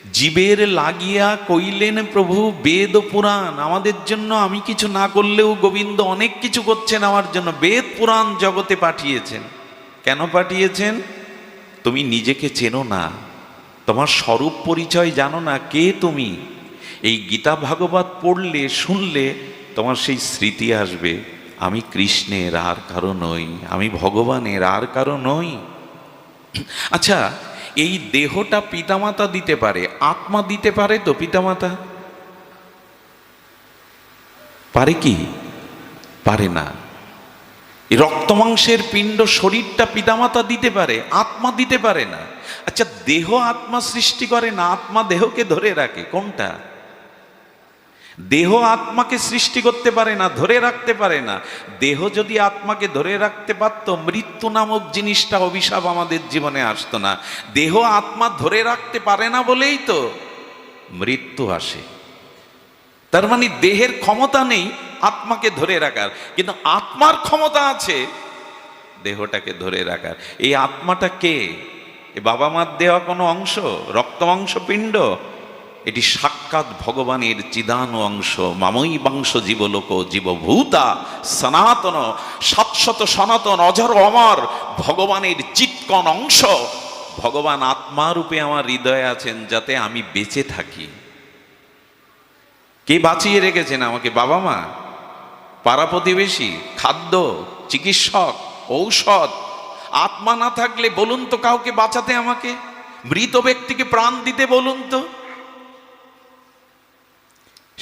জীবের লাগিয়া কইলেন প্রভু বেদ ও পুরাণ। আমাদের জন্য, আমি কিছু না করলেও গোবিন্দ অনেক কিছু করছেন আমার জন্য। বেদ পুরাণ জগতে পাঠিয়েছেন। কেন পাঠিয়েছেন? তুমি নিজেকে চেনো না, তোমার স্বরূপ পরিচয় জানো না, কে তুমি। এই গীতা ভাগবত পড়লে শুনলে তোমার সেই স্মৃতি আসবে, আমি কৃষ্ণের আর কারো নই, আমি ভগবানের আর কারো নই। আচ্ছা, এই দেহটা পিতামাতা দিতে পারে, আত্মা দিতে পারে তো পিতামাতা? পারে কি? পারে না। এই রক্তমাংসের পিণ্ড শরীরটা পিতামাতা দিতে পারে, আত্মা দিতে পারে না। আচ্ছা, দেহ আত্মা সৃষ্টি করে না, আত্মা দেহকে ধরে রাখে, কোনটা? দেহ আত্মাকে সৃষ্টি করতে পারে না, ধরে রাখতে পারে না। দেহ যদি আত্মাকে ধরে রাখতে পারত, মৃত্যু নামক জিনিসটা, অভিশাপ আমাদের জীবনে আসতো না। দেহ আত্মা ধরে রাখতে পারে না বলেই তো মৃত্যু আসে। তার মানে দেহের ক্ষমতা নেই আত্মাকে ধরে রাখার, কিন্তু আত্মার ক্ষমতা আছে দেহটাকে ধরে রাখার। এই আত্মাটা কে? এ বাবা মার দেওয়া কোনো অংশ, রক্তমাংস পিণ্ড? এটি সাক্ষাৎ ভগবানের চিদানু অংশ। মামই বাংশ জীবলোক জীবভূতা সনাতন, শাশ্বত সনাতন অজর অমর ভগবানের চিৎকন অংশ। ভগবান আত্মারূপে আমার হৃদয়ে আছেন, যাতে আমি বেঁচে থাকি। কে বাঁচিয়ে রেখেছেন আমাকে? বাবা মা, পাড়া প্রতিবেশী, খাদ্য, চিকিৎসক, ঔষধ। আত্মা না থাকলে বলুন তো কাউকে বাঁচাতে আমাকে? মৃত ব্যক্তিকে প্রাণ দিতে বলুন তো?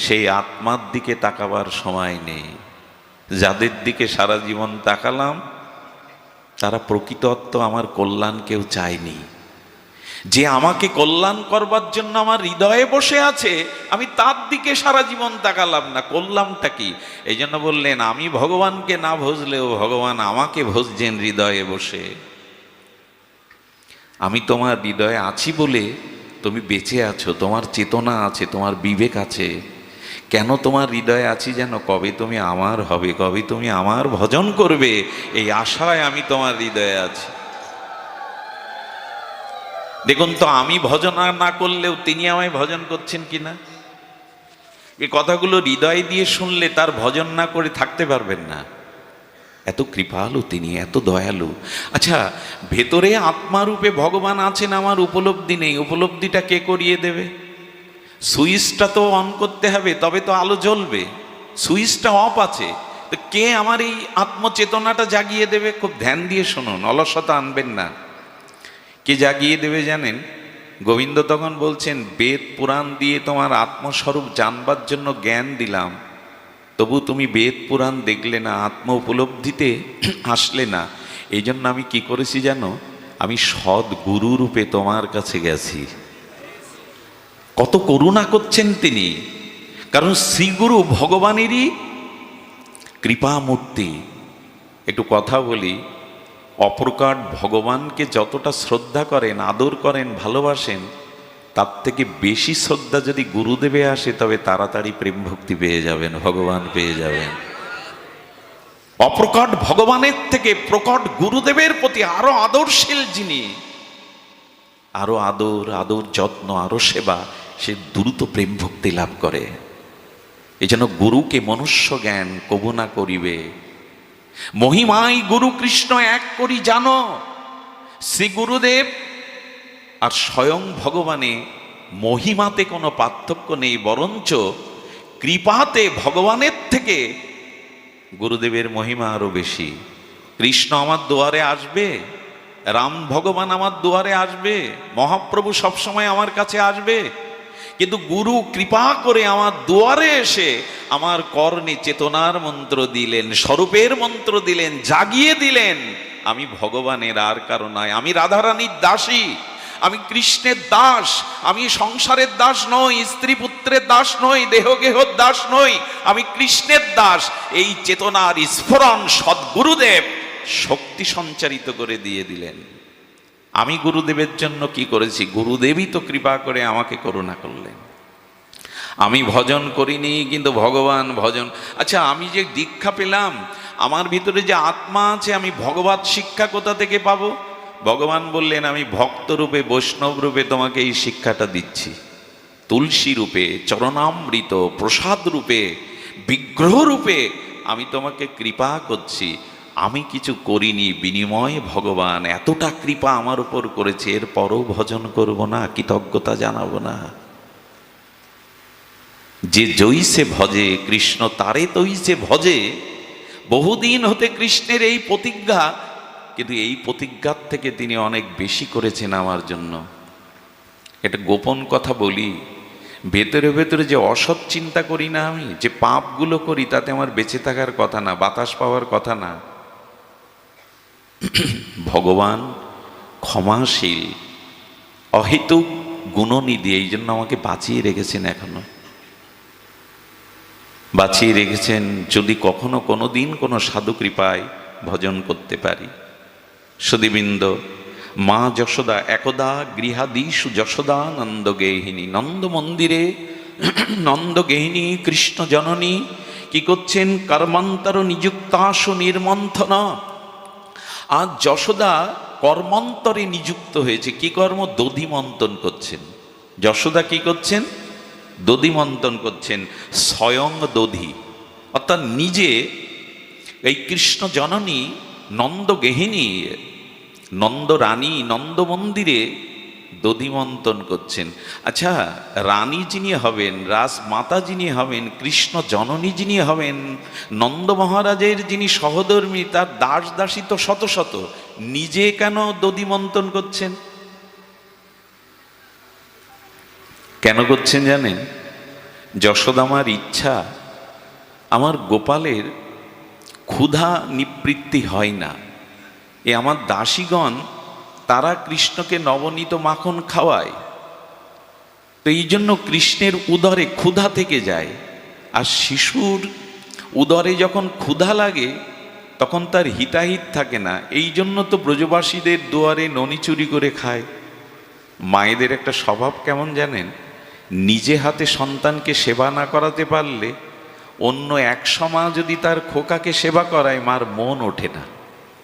সেই আত্মার দিকে তাকাবার সময় নেই। যাদের দিকে সারা জীবন তাকালাম তারা প্রকৃতত্ব আমার কল্যাণ কেউ চায়নি। যে আমাকে কল্যাণ করবার জন্য আমার হৃদয়ে বসে আছে, আমি তার দিকে সারা জীবন তাকালাম না, করলামটা কি? এই জন্য বললেন, আমি ভগবানকে না ভজলেও ভগবান আমাকে ভজছেন হৃদয়ে বসে। আমি তোমার হৃদয়ে আছি বলে তুমি বেঁচে আছো, তোমার চেতনা আছে, তোমার বিবেক আছে। কেন তোমার হৃদয়ে আছি যেন? কবে তুমি আমার হবে, কবে তুমি আমার ভজন করবে, এই আশায় আমি তোমার হৃদয়ে আছি। দেখুন তো, আমি ভজন না করলেও তিনি আমায় ভজন করছেন কিনা। এই কথাগুলো হৃদয় দিয়ে শুনলে তার ভজন না করে থাকতে পারবেন না। এত কৃপালু তিনি, এত দয়ালু। আচ্ছা, ভেতরে আত্মারূপে ভগবান আছেন, আমার উপলব্ধি নেই, উপলব্ধিটা কে করিয়ে দেবে? সুইচটা তো অন করতে হবে, তবে তো আলো জ্বলবে। সুইচটা অফ আছে, তো কে আমার এই আত্মচেতনাটা জাগিয়ে দেবে? খুব ধ্যান দিয়ে শুনুন, অলসতা আনবেন না। কে জাগিয়ে দেবে জানেন? গোবিন্দ তখন বলছেন, বেদ পুরাণ দিয়ে তোমার আত্মস্বরূপ জানবার জন্য জ্ঞান দিলাম, তবু তুমি বেদ পুরাণ দেখলে না, আত্ম উপলব্ধিতে আসলে না। এই জন্য আমি কি করেছি জানো? আমি সৎ গুরু রূপে তোমার কাছে গেছি। কত করুণা করছেন তিনি, কারণ শ্রীগুরু ভগবানেরই কৃপামূর্তি। একটু কথা বলি, অপ্রকাট ভগবানকে যতটা শ্রদ্ধা করেন, আদর করেন, ভালোবাসেন, তার থেকে বেশি শ্রদ্ধা যদি গুরুদেবে আসে, তবে তাড়াতাড়ি প্রেম ভক্তি পেয়ে যাবেন, ভগবান পেয়ে যাবেন। অপ্রকট ভগবানের থেকে প্রকট গুরুদেবের প্রতি আরো আদরশীল যিনি, আরো আদর, আদর যত্ন, আরো সেবা, সে দ্রুত প্রেম ভক্তি লাভ করে। এই জন্য গুরুকে মনুষ্য জ্ঞান কবু না করিবে, মহিমাই গুরু কৃষ্ণ এক করি জানো। শ্রী গুরুদেব আর স্বয়ং ভগবানে মহিমাতে কোনো পার্থক্য নেই, বরঞ্চ কৃপাতে ভগবানের থেকে গুরুদেবের মহিমা আরো বেশি। কৃষ্ণ আমার দুয়ারে আসবে, রাম ভগবান আমার দুয়ারে আসবে, মহাপ্রভু সবসময় আমার কাছে আসবে, কিন্তু গুরু কৃপা করে আমার দুয়ারে এসে আমার কর্ণে চেতনার মন্ত্র দিলেন, স্বরূপের মন্ত্র দিলেন, জাগিয়ে দিলেন। আমি ভগবানের আর কারো নয়, আমি রাধারানীর দাসী, আমি কৃষ্ণের দাস, আমি সংসারের দাস নই, স্ত্রী পুত্রের দাস নই, দেহগেহর দাস নই, আমি কৃষ্ণের দাস। এই চেতনার স্ফুরণ সদ্গুরুদেব শক্তি সঞ্চারিত করে দিয়ে দিলেন। আমি গুরুদেবের জন্য কি করেছি? গুরুদেবই তো কৃপা করে আমাকে করুণা করলেন। আমি ভজন করিনি, কিন্তু ভগবান ভজন। আচ্ছা, আমি যে দীক্ষা পেলাম, আমার ভিতরে যে আত্মা আছে, আমি ভগবত শিক্ষা কোথা থেকে পাবো? ভগবান বললেন, আমি ভক্ত রূপে, বৈষ্ণব রূপে তোমাকে এই শিক্ষাটা দিচ্ছি। তুলসী রূপে, চরণামৃত প্রসাদ রূপে, বিগ্রহ রূপে আমি তোমাকে কৃপা করছি। আমি কিছু করিনি, বিনিময়ে ভগবান এতটা কৃপা আমার উপর করেছে, এরপরও ভজন করব না, কৃতজ্ঞতা জানাবো না? যে জৈসে ভজে কৃষ্ণ তারে তৈসে ভজে। বহুদিন হতে কৃষ্ণের এই প্রতিজ্ঞা, কিন্তু এই প্রতিজ্ঞার থেকে তিনি অনেক বেশি করেছেন আমার জন্য। এটা গোপন কথা বলি, ভেতরে ভেতরে যে অসৎ চিন্তা করি না আমি, যে পাপগুলো করি, তাতে আমার বেঁচে থাকার কথা না, বাতাস পাওয়ার কথা না। ভগবান ক্ষমাশীল, অহেতুক গুণনিধি, এই জন্য আমাকে বাঁচিয়ে রেখেছেন, এখনো বাঁচিয়ে রেখেছেন। যদি কখনো কোনো দিন কোনো সাধু কৃপায় ভজন করতে পারি। সুধীবৃন্দ, মা যশোদা একদা গৃহাদিষু যশোদা নন্দগেহিনী, নন্দ মন্দিরে নন্দগেহিনী কৃষ্ণ জননী কি করছেন? কর্মান্তর নিযুক্তাসু নির্মন্থন। আজ যশোদা কর্মান্তরে নিযুক্ত হয়েছে। কি কর্ম? দধি মন্থন করছেন। যশোদা কি করছেন? দধি মন্থন করছেন, স্বয়ং দধি, অর্থাৎ নিজে এই কৃষ্ণ জননী নন্দগেহিনী, নন্দ রানী নন্দ মন্দিরে দধি মন্থন করছেন। আচ্ছা, রানী যিনি হবেন, রাজমাতা যিনি হবেন, কৃষ্ণ জননী যিনি হবেন, নন্দ মহারাজের যিনি সহধর্মী, তার দাস দাসী তো শত শত, নিজে কেন দধি মন্থন করছেন? কেন করছেন জানেন? যশোদামার ইচ্ছা, আমার গোপালের ক্ষুধা নিবৃত্তি হয় না, এ আমার দাসীগণ তারা কৃষ্ণকে নবনীত মাখন খাওয়ায়, তো এই জন্য কৃষ্ণের উদরে ক্ষুধা থেকে যায়। আর শিশুর উদরে যখন ক্ষুধা লাগে তখন তার হিতাহিত থাকে না, এই জন্য তো ব্রজবাসীদের দুয়ারে ননি চুরি করে খায়। মায়েদের একটা স্বভাব কেমন জানেন? নিজে হাতে সন্তানকে সেবা না করাতে পারলে অন্য 100 মা যদি তার খোকাকে সেবা করায়, মার মন ওঠে না।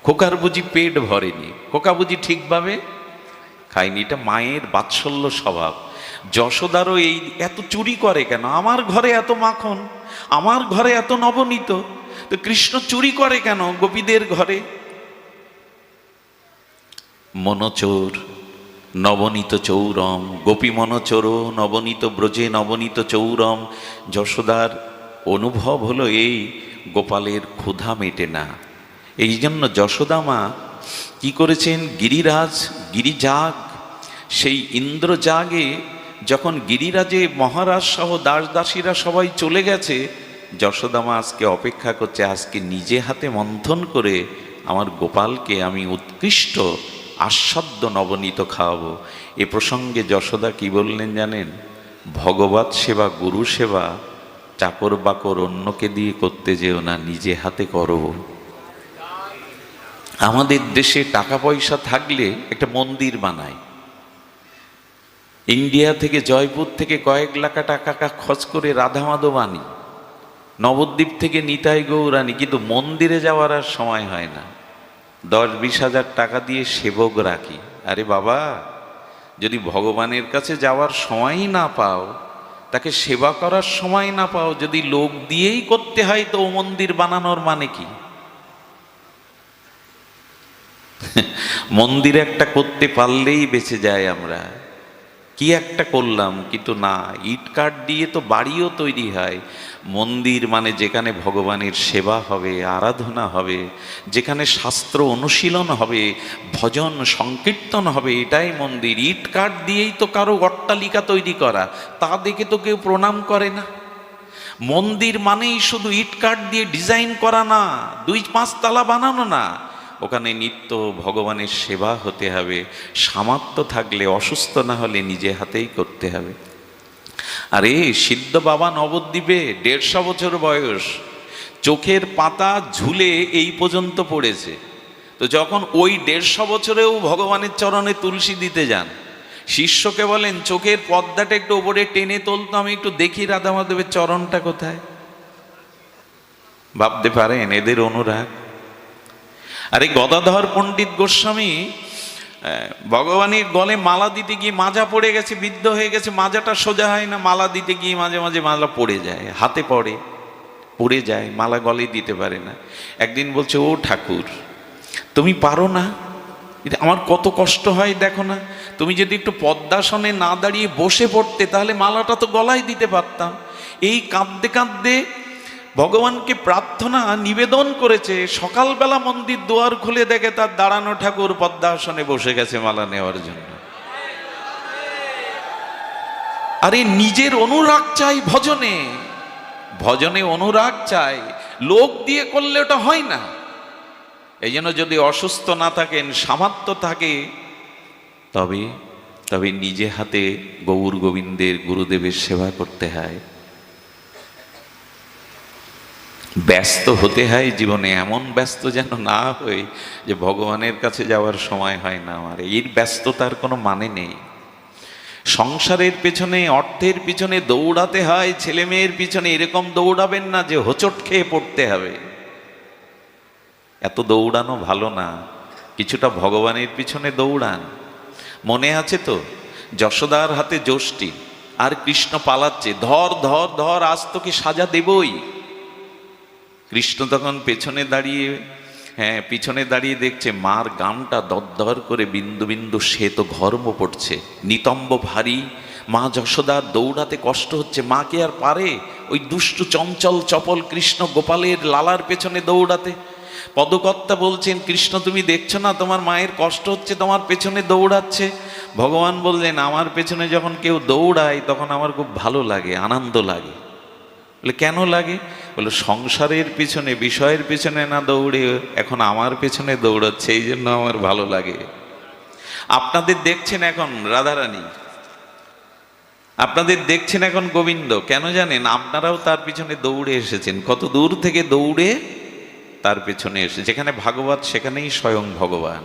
খোকার বুঝি পেট ভরেনি, খোকা বুঝি ঠিকভাবে খায়নি। এটা মায়ের বাৎসল্য স্বভাব। যশোদারও এই এত চুরি করে কেন? আমার ঘরে এত মাখন, আমার ঘরে এত নবনীত, তো কৃষ্ণ চুরি করে কেন গোপীদের ঘরে? মনোচোর নবনীত চৌরম, গোপী মনোচোর নবনীত ব্রজে নবনীত চৌরম। যশোদার অনুভব হলো এই, গোপালের ক্ষুধা মেটে না। এই জন্য যশোদা মা কি করেছেন? গিরিরাজ গিরিজাগ, সেই ইন্দ্রজাগে যখন গিরিরাজে মহারাজ সহ দাস দাসীরা সবাই চলে গেছে, যশোদা মা আজকে অপেক্ষা করছে, আজকে নিজে হাতে মন্থন করে আমার গোপালকে আমি উৎকৃষ্ট আস্বাদ্য নবনীত খাওয়াবো। এ প্রসঙ্গে যশোদা কি বললেন জানেন? ভগবত সেবা, গুরু সেবা চাকর বাকর অন্যকে দিয়ে করতে যেও না, নিজে হাতে করো। আমাদের দেশে টাকা পয়সা থাকলে একটা মন্দির বানায়, ইন্ডিয়া থেকে জয়পুর থেকে কয়েক লাখ টাকা খরচ করে রাধা মাধব আনি, নবদ্বীপ থেকে নিতাই গৌর আনি, কিন্তু মন্দিরে যাওয়ার আর সময় হয় না। 10-20 হাজার টাকা দিয়ে সেবক রাখি। আরে বাবা, যদি ভগবানের কাছে যাওয়ার সময়ই না পাও, তাকে সেবা করার সময় না পাও, যদি লোক দিয়েই করতে হয়, তো ও মন্দির বানানোর মানে কি? মন্দির একটা করতে পারলেই বেঁচে যায় আমরা। কি একটা করলাম, কিন্তু না, ইট কাঠ দিয়ে তো বাড়িও তৈরি হয়। মন্দির মানে যেখানে ভগবানের সেবা হবে, আরাধনা হবে, যেখানে শাস্ত্র অনুশীলন হবে, ভজন সংকীর্তন হবে, এটাই মন্দির। ইট কাঠ দিয়েই তো কারো অট্টালিকা তৈরি করা, তা দেখে তো কেউ প্রণাম করে না। মন্দির মানেই শুধু ইট কাঠ দিয়ে ডিজাইন করা না, 2-5 তলা বানানো না, ওখানে নিত্য ভগবানের সেবা হতে হবে। সামর্থ্য থাকলে, অসুস্থ না হলে নিজে হাতেই করতে হবে। আরে সিদ্ধ বাবা নবদ্বীপে 150 বছর বয়স, চোখের পাতা ঝুলে এই পর্যন্ত পড়েছে। তো যখন ওই 150 বছরেও ভগবানের চরণে তুলসী দিতে যান, শিষ্যকে বলেন চোখের পর্দাটা একটু ওপরে টেনে তোলতো, আমি একটু দেখি রাধা মাধবের চরণটা কোথায়। ভাবতে পারেন এদের অনুরাগ। আরে গদাধর পণ্ডিত গোস্বামী ভগবানের গলে মালা দিতে গিয়ে মাজা পড়ে গেছে, বিদ্ধ হয়ে গেছে, মাজাটা সোজা হয় না, মালা দিতে গিয়ে মাঝে মাঝে মালা পড়ে যায়, হাতে পড়ে যায়, মালা গলে দিতে পারে না। একদিন বলছে, ও ঠাকুর তুমি পারো না, আমার কত কষ্ট হয় দেখো না, তুমি যদি একটু পদ্মাসনে না দাঁড়িয়ে বসে পড়তে তাহলে মালাটা তো গলায় দিতে পারতাম। এই কাঁদতে কাঁদতে ভগবানকে প্রার্থনা নিবেদন করেছে। সকালবেলা মন্দির দুয়ার খুলে দেখে তার দাঁড়ানো ঠাকুর পদ্মাসনে বসে গেছে মালা নেওয়ার জন্য। আরে নিজের অনুরাগ চাই ভজনে, ভজনে অনুরাগ চাই, লোক দিয়ে করলে ওটা হয় না। এই জন্য যদি অসুস্থ না থাকেন, সামর্থ্য থাকে, তবে নিজে হাতে গৌর গোবিন্দের গুরুদেবের সেবা করতে হয়। ব্যস্ত হতে হয় জীবনে, এমন ব্যস্ত যেন না হয় যে ভগবানের কাছে যাওয়ার সময় হয় না আমার। এর ব্যস্ততার কোনো মানে নেই। সংসারের পেছনে, অর্থের পিছনে দৌড়াতে হয়, ছেলে মেয়ের পিছনে এরকম দৌড়াবেন না যে হোঁচট খেয়ে পড়তে হবে। এত দৌড়ানো ভালো না, কিছুটা ভগবানের পিছনে দৌড়ান। মনে আছে তো, যশোদার হাতে যষ্টি আর কৃষ্ণ পালাচ্ছে, ধর ধর ধর, আজ তোকে সাজা দেবই। কৃষ্ণ তখন পিছনে দাঁড়িয়ে দেখছে মার গামটা দরদর করে বিন্দু বিন্দু শ্বেত ঘর্ম পড়ছে, নিতম্ব ভারী। মা যশোদার দৌড়াতে কষ্ট হচ্ছে, মা কে আর পারে ওই দুষ্টু চঞ্চল চপল কৃষ্ণ গোপালের লালার পেছনে দৌড়াতে। পদকর্তা বলছেন, কৃষ্ণ তুমি দেখছো না তোমার মায়ের কষ্ট হচ্ছে, তোমার পেছনে দৌড়াচ্ছে। ভগবান বললেন, আমার পেছনে যখন কেউ দৌড়ায় তখন আমার খুব ভালো লাগে, আনন্দ লাগে। বলে কেন লাগে? বলে সংসারের পিছনে, বিষয়ের পিছনে না দৌড়ে এখন আমার পেছনে দৌড়াচ্ছে, এই জন্য আমার ভালো লাগে। আপনাদের দেখছেন এখন রাধারানী, আপনাদের দেখছেন এখন গোবিন্দ, কেন জানেন? আপনারাও তার পিছনে দৌড়ে এসেছেন, কত দূর থেকে দৌড়ে তার পেছনে এসে। যেখানে ভাগবত সেখানেই স্বয়ং ভগবান।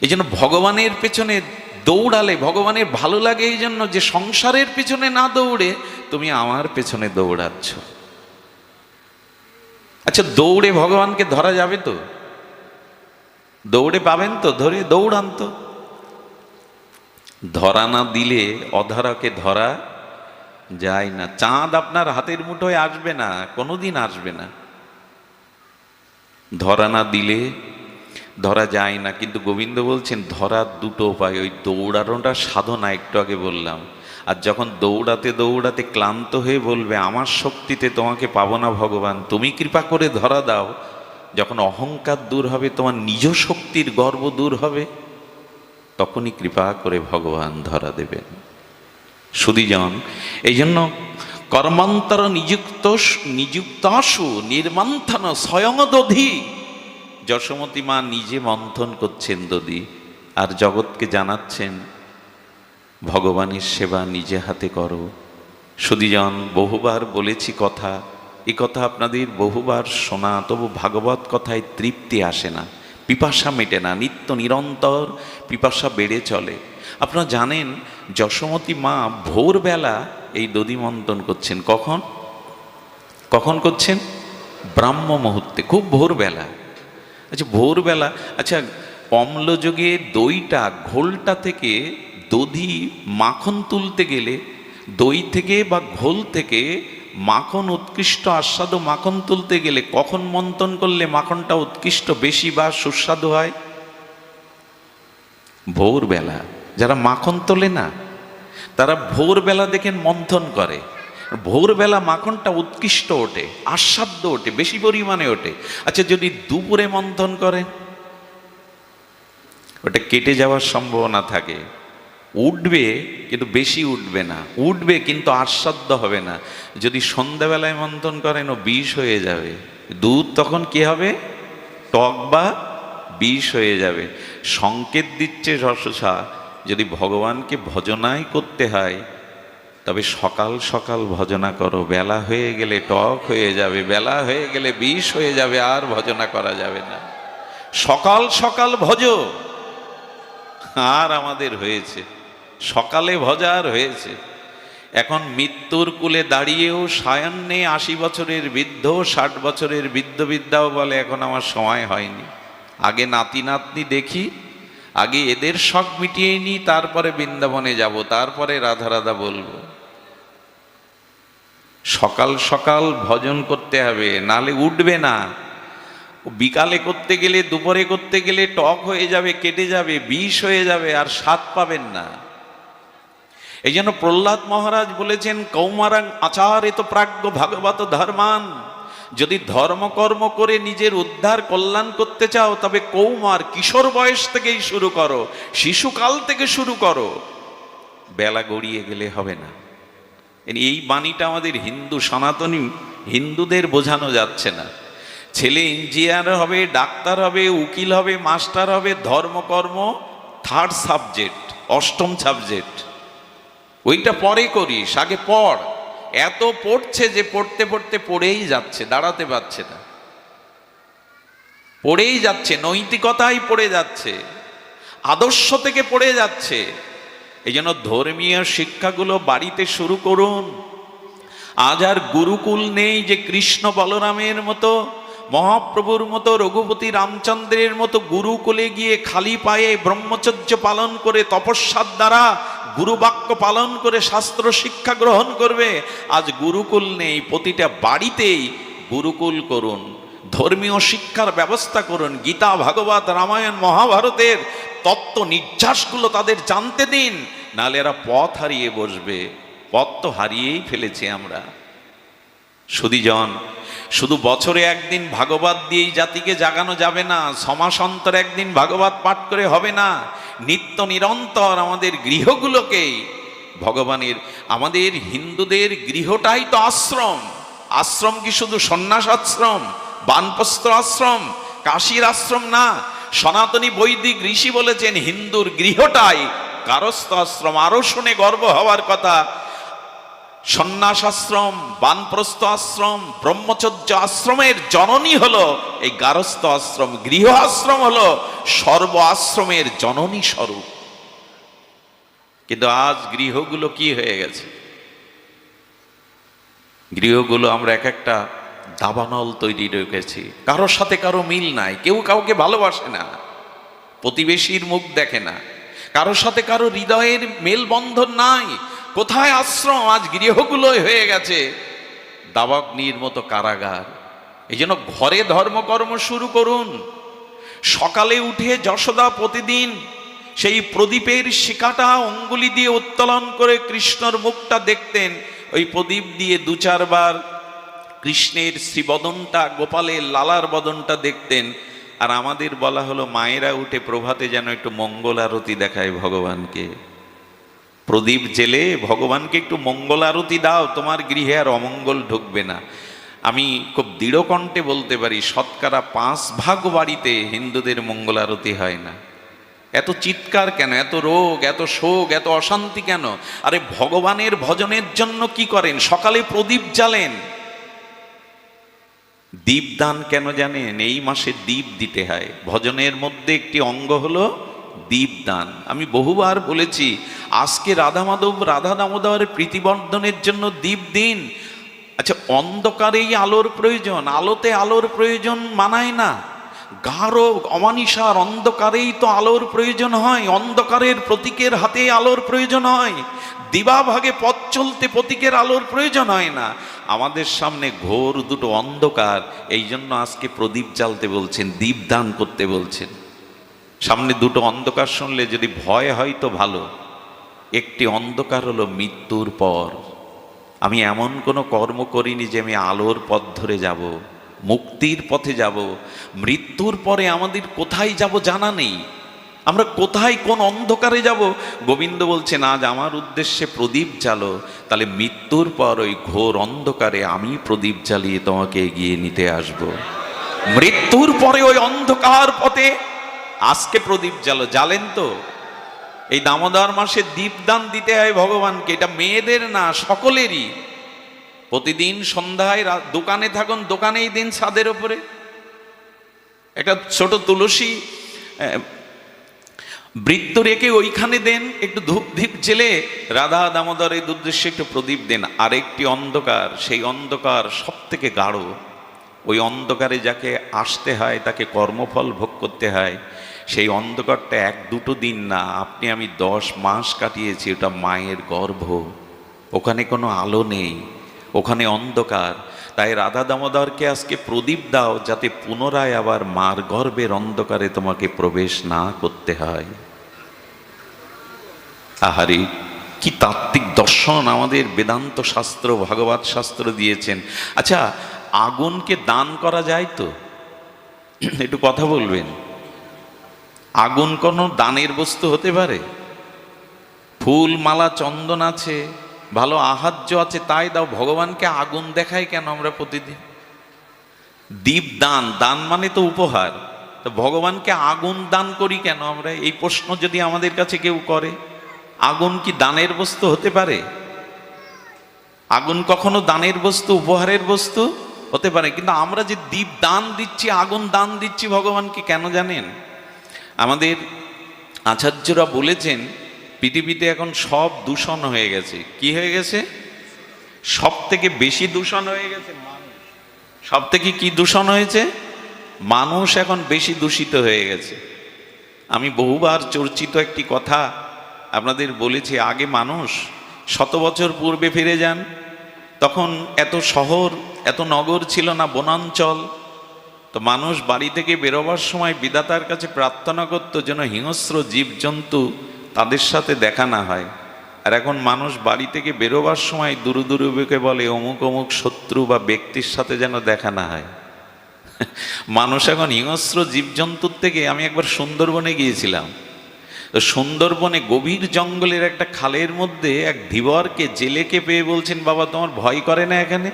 এই জন্য ভগবানের পেছনে দৌড়ালে ভগবানের ভালো লাগে, এই জন্য যে সংসারের পেছনে না দৌড়ে তুমি আমার পেছনে দৌড়াচ্ছ। আচ্ছা, দৌড়ে ভগবানকে ধরা যাবে তো? দৌড়ে পাবেন তো? ধরে দৌড়ান তো। ধরা না দিলে অধরাকে ধরা যায় না। চাঁদ আপনার হাতের মুঠোয় আসবে না, কোনোদিন আসবে না। ধরা না দিলে ধরা যায় না। কিন্তু গোবিন্দ বলছেন ধরার দুটো উপায়, ওই দৌড়ানোটা সাধনা, একটু আগে বললাম। আর যখন দৌড়াতে দৌড়াতে ক্লান্ত হয়ে বলবে আমার শক্তিতে তোমাকে পাবো না ভগবান, তুমি কৃপা করে ধরা দাও, যখন অহংকার দূর হবে, তোমার নিজ শক্তির গর্ব দূর হবে, তখনই কৃপা করে ভগবান ধরা দেবেন। সুধীজন, এই জন্য কর্মান্তর নিযুক্তাসু নির্মন্থন স্বয়ং দধি। যশোমতী মা নিজে মন্থন করছেন দধি, আর জগৎকে জানাচ্ছেন ভগবানের সেবা নিজে হাতে করো। সুধীজন, বহুবার বলেছি কথা, এ কথা আপনাদের বহুবার শোনা, তবু ভাগবত কথায় তৃপ্তি আসে না, পিপাসা মেটে না, নিত্য নিরন্তর পিপাসা বেড়ে চলে। আপনারা জানেন যশোমতী মা ভোরবেলা এই দধি মন্থন করছেন। কখন করছেন? ব্রাহ্ম মুহূর্তে, খুব ভোরবেলা। আচ্ছা ভোরবেলা, আচ্ছা অম্লযোগে দইটা, ঘোলটা থেকে দধি মাখন তুলতে গেলে, দই থেকে বা ঘোল থেকে মাখন, উৎকৃষ্ট আস্বাদু মাখন তুলতে গেলে কখন মন্থন করলে মাখনটা উৎকৃষ্ট বেশি বা সুস্বাদু হয়? ভোরবেলা। যারা মাখন তোলে না তারা ভোরবেলা দেখেন মন্থন করে, ভোরবেলা মাখনটা উৎকৃষ্ট ওঠে, আস্বাদ্য ওঠে, বেশি পরিমাণে ওঠে। আচ্ছা যদি দুপুরে মন্থন করেন, ওটা কেটে যাওয়ার সম্ভাবনা থাকে, উঠবে কিন্তু বেশি উঠবে না, উঠবে কিন্তু আস্বাদ্য হবে না। যদি সন্ধ্যাবেলায় মন্থন করেন, ও বিষ হয়ে যাবে, দুধ তখন কি হবে? টক বা বিষ হয়ে যাবে। সংকেত দিচ্ছে রসসা, যদি ভগবানকে ভজনাই করতে হয় তবে সকাল সকাল ভজনা করো, বেলা হয়ে গেলে টক হয়ে যাবে, বেলা হয়ে গেলে বিষ হয়ে যাবে, আর ভজনা করা যাবে না। সকাল সকাল ভজো। আর আমাদের হয়েছে সকালে ভজার হয়েছে, এখন মৃত্যুর কূলে দাঁড়িয়েও সায়ান্নে 80 বছরের বৃদ্ধ, 60 বছরের বৃদ্ধ বিদ্যাও বলে এখন আমার সময় হয়নি। আগে নাতি নাতনি দেখি আগে এদের শখ মিটিয়ে নি, তারপরে বৃন্দাবনে যাব, তারপরে রাধা রাধা বলবো। সকাল সকাল ভজন করতে হবে, নালে উঠবে না। বিকালে করতে গেলে, দুপুরে করতে গেলে টক হয়ে যাবে, কেটে যাবে, বিষ হয়ে যাবে, আর স্বাদ পাবেন না। এই জন্য প্রহ্লাদ মহারাজ বলেছেন, কৌমারাং আচারিত প্রাজ্ঞ ভাগবত ধর্মান। যদি ধর্মকর্ম করে নিজের উদ্ধার কল্যাণ করতে চাও, তবে কৌমার কিশোর বয়স থেকেই শুরু করো, শিশুকাল থেকে শুরু করো, বেলা গড়িয়ে গেলে হবে না। এই বাণীটা আমাদের হিন্দু সনাতনী হিন্দুদের বোঝানো যাচ্ছে না। ছেলে ইঞ্জিনিয়ার হবে, ডাক্তার হবে, উকিল হবে, মাস্টার হবে, ধর্মকর্ম থার্ড সাবজেক্ট, অষ্টম সাবজেক্ট। ওইটা পরে করিস, আগে পড়। এত পড়ছে যে পড়তে পড়তে পড়েই যাচ্ছে, দাঁড়াতে পারছে না, পড়েই যাচ্ছে, নৈতিকতাই পড়ে যাচ্ছে, আদর্শ থেকে পড়ে যাচ্ছে। এই জন্য ধর্মীয় শিক্ষাগুলো বাড়িতে শুরু করুন। আজ আর গুরুকুল নেই যে কৃষ্ণ বলরামের মতো, মহাপ্রভুর মতো, রঘুপতি রামচন্দ্রের মতো গুরুকুলে গিয়ে খালি পায়ে ব্রহ্মচর্য পালন করে, তপস্যার দ্বারা গুরুবাক্য পালন করে শাস্ত্র শিক্ষা গ্রহণ করবে। আজ গুরুকুল নেই, প্রতিটা বাড়িতেই গুরুকুল করুন, ধর্মীয় শিক্ষার ব্যবস্থা করুন। গীতা, ভাগবত, রামায়ণ, মহাভারতের তত্ত্ব নির্যাসগুলো তাদের জানতে দিন, নাহলে এরা পথ হারিয়ে বসবে। পথ তো হারিয়েই ফেলেছি আমরা। সুধীজন, শুধু বছরে একদিন ভাগবত দিয়েই জাতিকে জাগানো যাবে না, ছমাস অন্তর একদিন ভাগবত পাঠ করে হবে না। নিত্য নিরন্তর আমাদের গৃহগুলোকেই ভগবানের, আমাদের হিন্দুদের গৃহটাই তো আশ্রম। আশ্রম কি শুধু সন্ন্যাস আশ্রম, বানপ্রস্থ আশ্রম, কাশীর আশ্রম না। সনাতনী বৈদিক ঋষি বলেছেন হিন্দুর গৃহটাই গারস্থ আশ্রম। আরো শুনে গর্ব হওয়ার কথা, সন্ন্যাস আশ্রম, বানপ্রস্থ আশ্রম, ব্রহ্মচর্য আশ্রমের জননী হলো এই গারস্থ আশ্রম। গৃহ আশ্রম হলো সর্ব আশ্রমের জননী স্বরূপ। কিন্তু আজ গৃহগুলো কি হয়ে গেছে? গৃহগুলো আমরা এক একটা দাবানল তৈরি রেখেছি, কারোর সাথে কারো মিল নাই, কেউ কাউকে ভালোবাসে না, প্রতিবেশীর মুখ দেখে না, কারোর সাথে কারো হৃদয়ের মেলবন্ধন নাই। কোথায় আশ্রম? আজ গৃহগুলোই হয়ে গেছে দাবাগ্নির মতো কারাগার। এই জন্য ঘরে ধর্মকর্ম শুরু করুন। সকালে উঠে যশোদা প্রতিদিন সেই প্রদীপের শিখাটা অঙ্গুলি দিয়ে উত্তোলন করে কৃষ্ণর মুখটা দেখতেন। ওই প্রদীপ দিয়ে দু চারবার কৃষ্ণের শ্রীবদনটা, গোপালের লালার বদনটা দেখতেন। আর আমাদের বলা হলো মায়েরা উঠে প্রভাতে যেন একটু মঙ্গল আরতি দেখায় ভগবানকে। প্রদীপ জেলে ভগবানকে একটু মঙ্গল আরতি দাও, তোমার গৃহে আর অমঙ্গল ঢুকবে না। আমি খুব দৃঢ় কণ্ঠে বলতে পারি, শতকরা 5 ভাগ বাড়িতে হিন্দুদের মঙ্গল আরতি হয় না। এত চিৎকার কেন? এত রোগ, এত শোক, এত অশান্তি কেন? আরে ভগবানের ভজনের জন্য কি করেন? সকালে প্রদীপ জ্বালেন। দীপদান কেন জানেন? এই মাসে দীপ দিতে হয়। ভজনের মধ্যে একটি অঙ্গ হলো দীপদান। আমি বহুবার বলেছি, আজকে রাধা মাধব, রাধা দামোদরের প্রীতিবর্ধনের জন্য দীপ দিন। আচ্ছা, অন্ধকারেই আলোর প্রয়োজন, আলোতে আলোর প্রয়োজন মানায় না। গাঢ় অমানিসার অন্ধকারেই তো আলোর প্রয়োজন হয়, অন্ধকারের প্রতীকের হাতে আলোর প্রয়োজন হয়। দিবাভাগে পথ চলতে প্রতীকের আলোর প্রয়োজন হয় না। আমাদের সামনে ঘোর দুটো অন্ধকার, এই জন্য আজকে প্রদীপ জ্বালতে বলছেন, দীপদান করতে বলছেন। সামনে দুটো অন্ধকার শুনলে যদি ভয় হয় তো ভালো। একটি অন্ধকার হলো মৃত্যুর পর। আমি এমন কোনো কর্ম করিনি যে আমি আলোর পথ ধরে যাব, মুক্তির পথে যাব। মৃত্যুর পরে আমাদের কোথায় যাব জানা নেই। আমরা কোথায়, কোন অন্ধকারে যাব? গোবিন্দ বলছেন, আজ আমার উদ্দেশ্যে প্রদীপ জ্বালো, তাহলে মৃত্যুর পর ওই ঘোর অন্ধকারে আমি প্রদীপ জ্বালিয়ে তোমাকে এগিয়ে নিতে আসব। মৃত্যুর পরে ওই অন্ধকার পথে আজকে প্রদীপ জ্বালো। জ্বালেন তো? এই দামোদর মাসে দীপদান দিতে হয় ভগবানকে। এটা মেয়েদের না, সকলেরই। প্রতিদিন সন্ধ্যায় দোকানে থাকুন, দোকানেই দিন ছাদের ওপরে একটা ছোট তুলসী বৃত্ত রেখে ওইখানে দেন, একটু ধূপ দীপ জেলে রাধা দামোদরের উদ্দেশ্যে একটু প্রদীপ দেন। আরেকটি অন্ধকার, সেই অন্ধকার সব থেকে গাঢ়। ওই অন্ধকারে যাকে আসতে হয় তাকে কর্মফল ভোগ করতে হয়। সেই অন্ধকারটা এক দুটো দিন না, আপনি আমি 10 মাস কাটিয়েছি। ওটা মায়ের গর্ভ, ওখানে কোনো আলো নেই, ওখানে অন্ধকার। তাই রাধা দামোদরকে আজকে প্রদীপ দাও, যাতে পুনরায় আবার মার গর্ভের অন্ধকারে তোমাকে প্রবেশ না করতে হয়। আহারে, কি তাত্ত্বিক দর্শন আমাদের বেদান্ত শাস্ত্র, ভাগবত শাস্ত্র দিয়েছেন। আচ্ছা, আগুনকে দান করা যায় তো? একটু কথা বলবেন। আগুন কোনো দানের বস্তু হতে পারে? ফুল মালা চন্দন আছে, ভালো আহার্য আছে, তাই দাও। ভগবানকে আগুন দেখাই কেন আমরা প্রতিদিন? দীপ দান, দান মানে তো উপহার। তো ভগবানকে আগুন দান করি কেন আমরা? এই প্রশ্ন যদি আমাদের কাছে কেউ করে, আগুন কি দানের বস্তু হতে পারে? আগুন কখনো দানের বস্তু, উপহারের বস্তু হতে পারে? কিন্তু আমরা যে দীপ দান দিচ্ছি, আগুন দান দিচ্ছি ভগবানকে কেন জানেন? আমাদের আচার্যরা বলেছেন, পৃথিবীতে এখন সব দূষণ হয়ে গেছে। কি হয়ে গেছে? সব থেকে বেশি দূষণ হয়ে গেছে মানুষ। সব থেকে কি দূষণ হয়েছে? মানুষ এখন বেশি দূষিত হয়ে গেছে। আমি বহুবার চর্চিত একটি কথা আপনাদের বলেছি, আগে মানুষ 100 বছর পূর্বে ফিরে যান, তখন এত শহর, এত নগর ছিল না, বনাঞ্চল। তো মানুষ বাড়ি থেকে বেরোবার সময় বিধাতার কাছে প্রার্থনা করত যেন হিংস্র জীবজন্তু তাদের সাথে দেখা না হয়। আর এখন মানুষ বাড়ি থেকে বেরোবার সময় দূর দূরকে বলে অমুক অমুক শত্রু বা ব্যক্তির সাথে যেন দেখা না হয়। মানুষ এখন হিংস্র জীবজন্তুর থেকে, আমি একবার সুন্দরবনে গিয়েছিলাম, তো সুন্দরবনে গভীর জঙ্গলের একটা খালের মধ্যে এক ধীবরকে, জেলেকে পেয়ে বলছেন, বাবা তোমার ভয় করে না? এখানে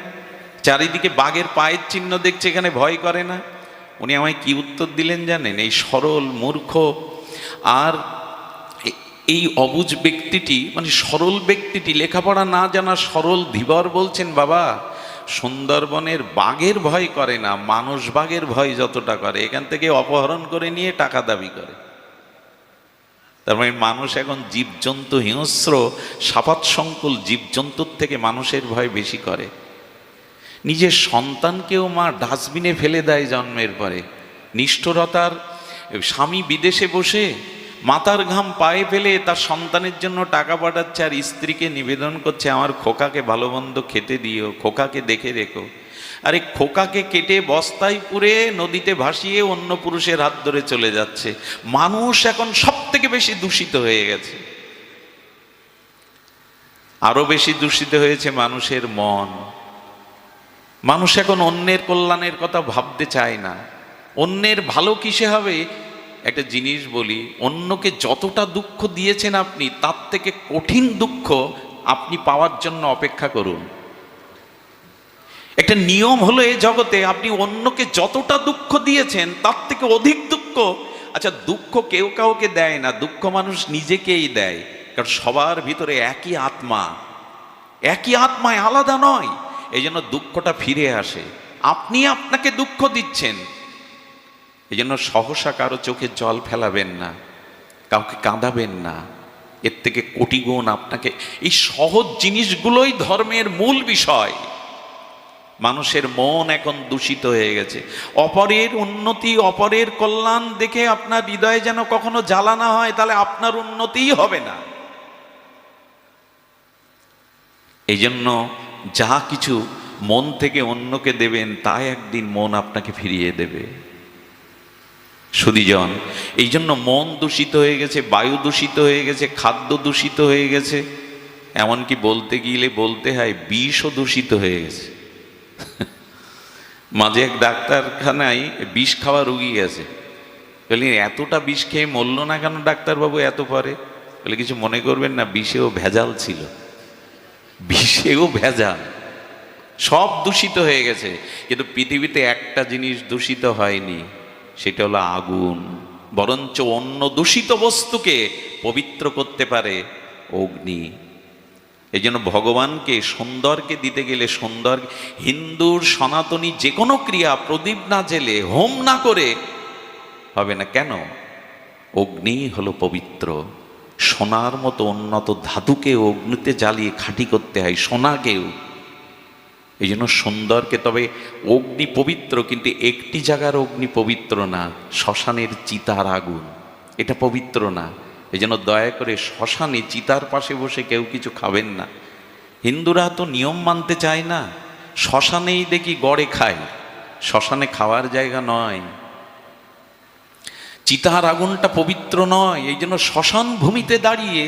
চারিদিকে বাঘের পায়ের চিহ্ন দেখছে, এখানে ভয় করে না? উনি আমায় কি উত্তর দিলেন জানেন? এই সরল মূর্খ আর এই অবুঝ ব্যক্তিটি, মানে সরল ব্যক্তিটি, লেখাপড়া না জানা সরল ধীবর বলছেন, বাবা সুন্দরবনের বাঘের ভয় করে না, মানুষ বাঘের ভয় যতটা করে। এখান থেকে অপহরণ করে নিয়ে টাকা দাবি করে। তার মানে মানুষ এখন জীবজন্তু, হিংস্র সাপাত সংকুল জীবজন্তুর থেকে মানুষের ভয় বেশি করে। নিজের সন্তানকেও মা ডাস্টবিনে ফেলে দেয় জন্মের পরে। নিষ্ঠুরতার স্বামী বিদেশে বসে মাথার ঘাম পায়ে ফেলে তার সন্তানের জন্য টাকা পাঠাচ্ছে, আর স্ত্রীকে নিবেদন করছে আমার খোকাকে ভালো মন্দ খেতে দিও, খোকাকে দেখে রেখো। আরে খোকাকে কেটে বস্তায় পুরে নদীতে ভাসিয়ে অন্য পুরুষের হাত ধরে চলে যাচ্ছে। মানুষ এখন সব থেকে বেশি দূষিত হয়ে গেছে। আরো বেশি দূষিত হয়েছে মানুষের মন। মানুষ এখন অন্যের কল্যাণের কথা ভাবতে চায় না। অন্যের ভালো কিসে হবে? একটা জিনিস বলি, অন্যকে যতটা দুঃখ দিয়েছেন আপনি, তার থেকে কঠিন দুঃখ আপনি পাওয়ার জন্য অপেক্ষা করুন। একটা নিয়ম হলো এই জগতে, আপনি অন্যকে যতটা দুঃখ দিয়েছেন তার থেকে অধিক দুঃখ। আচ্ছা, দুঃখ কেউ কাউকে দেয় না, দুঃখ মানুষ নিজেকেই দেয়। কারণ সবার ভিতরে একই আত্মা, একই আত্মায়, আলাদা নয়। এই জন্য দুঃখটা ফিরে আসে। আপনি আপনাকে দুঃখ দিচ্ছেন, এই জন্য সহসা কারো চোখে জল ফেলাবেন না, কাউকে কাঁদাবেন না। এর থেকে কোটি গুণ আপনাকে, এই সহজ জিনিসগুলোই ধর্মের মূল বিষয়। মানুষের মন এখন দূষিত হয়ে গেছে। অপরের উন্নতি, অপরের কল্যাণ দেখে আপনার হৃদয়ে যেন কখনো জ্বালা না হয়, তাহলে আপনার উন্নতিই হবে না। এই জন্য যা কিছু মন থেকে অন্যকে দেবেন, তাই একদিন মন আপনাকে ফিরিয়ে দেবে। সুধীজন, এই জন্য মন দূষিত হয়ে গেছে, বায়ু দূষিত হয়ে গেছে, খাদ্য দূষিত হয়ে গেছে, এমনকি বলতে গেলে বলতে হয় বিষও দূষিত হয়ে গেছে। মাঝে এক ডাক্তারখানায় বিষ খাওয়া রুগী গেছে, বলি এতটা বিষ খেয়ে মরল না কেন ডাক্তারবাবু এত পরে? বলে কিছু মনে করবেন না, বিষেও ভেজাল ছিল, বিষেও ভেজাল, সব দূষিত হয়ে গেছে। কিন্তু পৃথিবীতে একটা জিনিস দূষিত হয়নি, সেটা হলো আগুন। বরঞ্চ অন্য দূষিত বস্তুকে পবিত্র করতে পারে অগ্নি। এই জন্য ভগবানকে, সুন্দরকে দিতে গেলে সুন্দর, হিন্দুর সনাতনী যে কোনো ক্রিয়া প্রদীপ না জেলে, হোম না করে হবে না। কেন? অগ্নি হলো পবিত্র। সোনার মতো উন্নত ধাতুকে অগ্নিতে জ্বালিয়ে খাঁটি করতে হয়, সোনাকেও। এই জন্য সুন্দরকে, তবে অগ্নি পবিত্র, কিন্তু একটি জায়গার অগ্নি পবিত্র না, শ্মশানের চিতার আগুন। এটা পবিত্র না। এই জন্য দয়া করে শ্মশানে চিতার পাশে বসে কেউ কিছু খাবেন না। হিন্দুরা তো নিয়ম মানতে চায় না, শ্মশানেই দেখি গড়ে খায়, শ্মশানে খাওয়ার জায়গা নয়। চিতার আগুনটা পবিত্র নয়, এই জন্য শ্মশান ভূমিতে দাঁড়িয়ে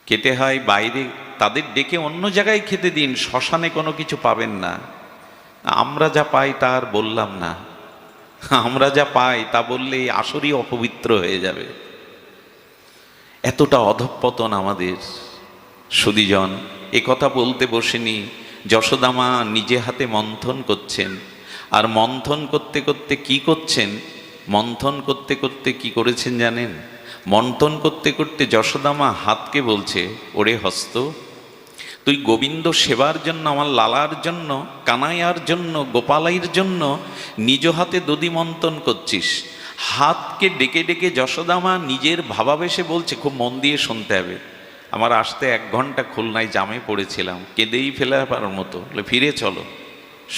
খেতে হয়। বাইরে তাদের ডেকে অন্য জায়গায় খেতে দিন, শ্মশানে কোনো কিছু পাবেন না। আমরা যা পাই তা আর বললাম না, আমরা যা পাই তা বললে আসরই অপবিত্র হয়ে যাবে। এতটা অধঃপতন আমাদের। সুধীজন, এ কথা বলতে বসেনি, যশোদামা নিজে হাতে মন্থন করছেন। আর মন্থন করতে করতে কি করছেন? মন্থন করতে করতে কি করেছেন জানেন? মন্থন করতে করতে যশোদামা হাতকে বলছে, ওরে হস্ত, তুই গোবিন্দ সেবার জন্য, আমার লালার জন্য, কানাইয়ার জন্য, গোপালাইয়ের জন্য নিজ হাতে দধি মন্থন করছিস। হাতকে ডেকে ডেকে যশোদামা নিজের ভাবাবেশে বলছে, খুব মন দিয়ে শুনতে হবে, আমার আসতে 1 ঘন্টা খুলনায় জামে পড়েছিলাম, কেঁদেই ফেলার মতো, ফিরে চলো,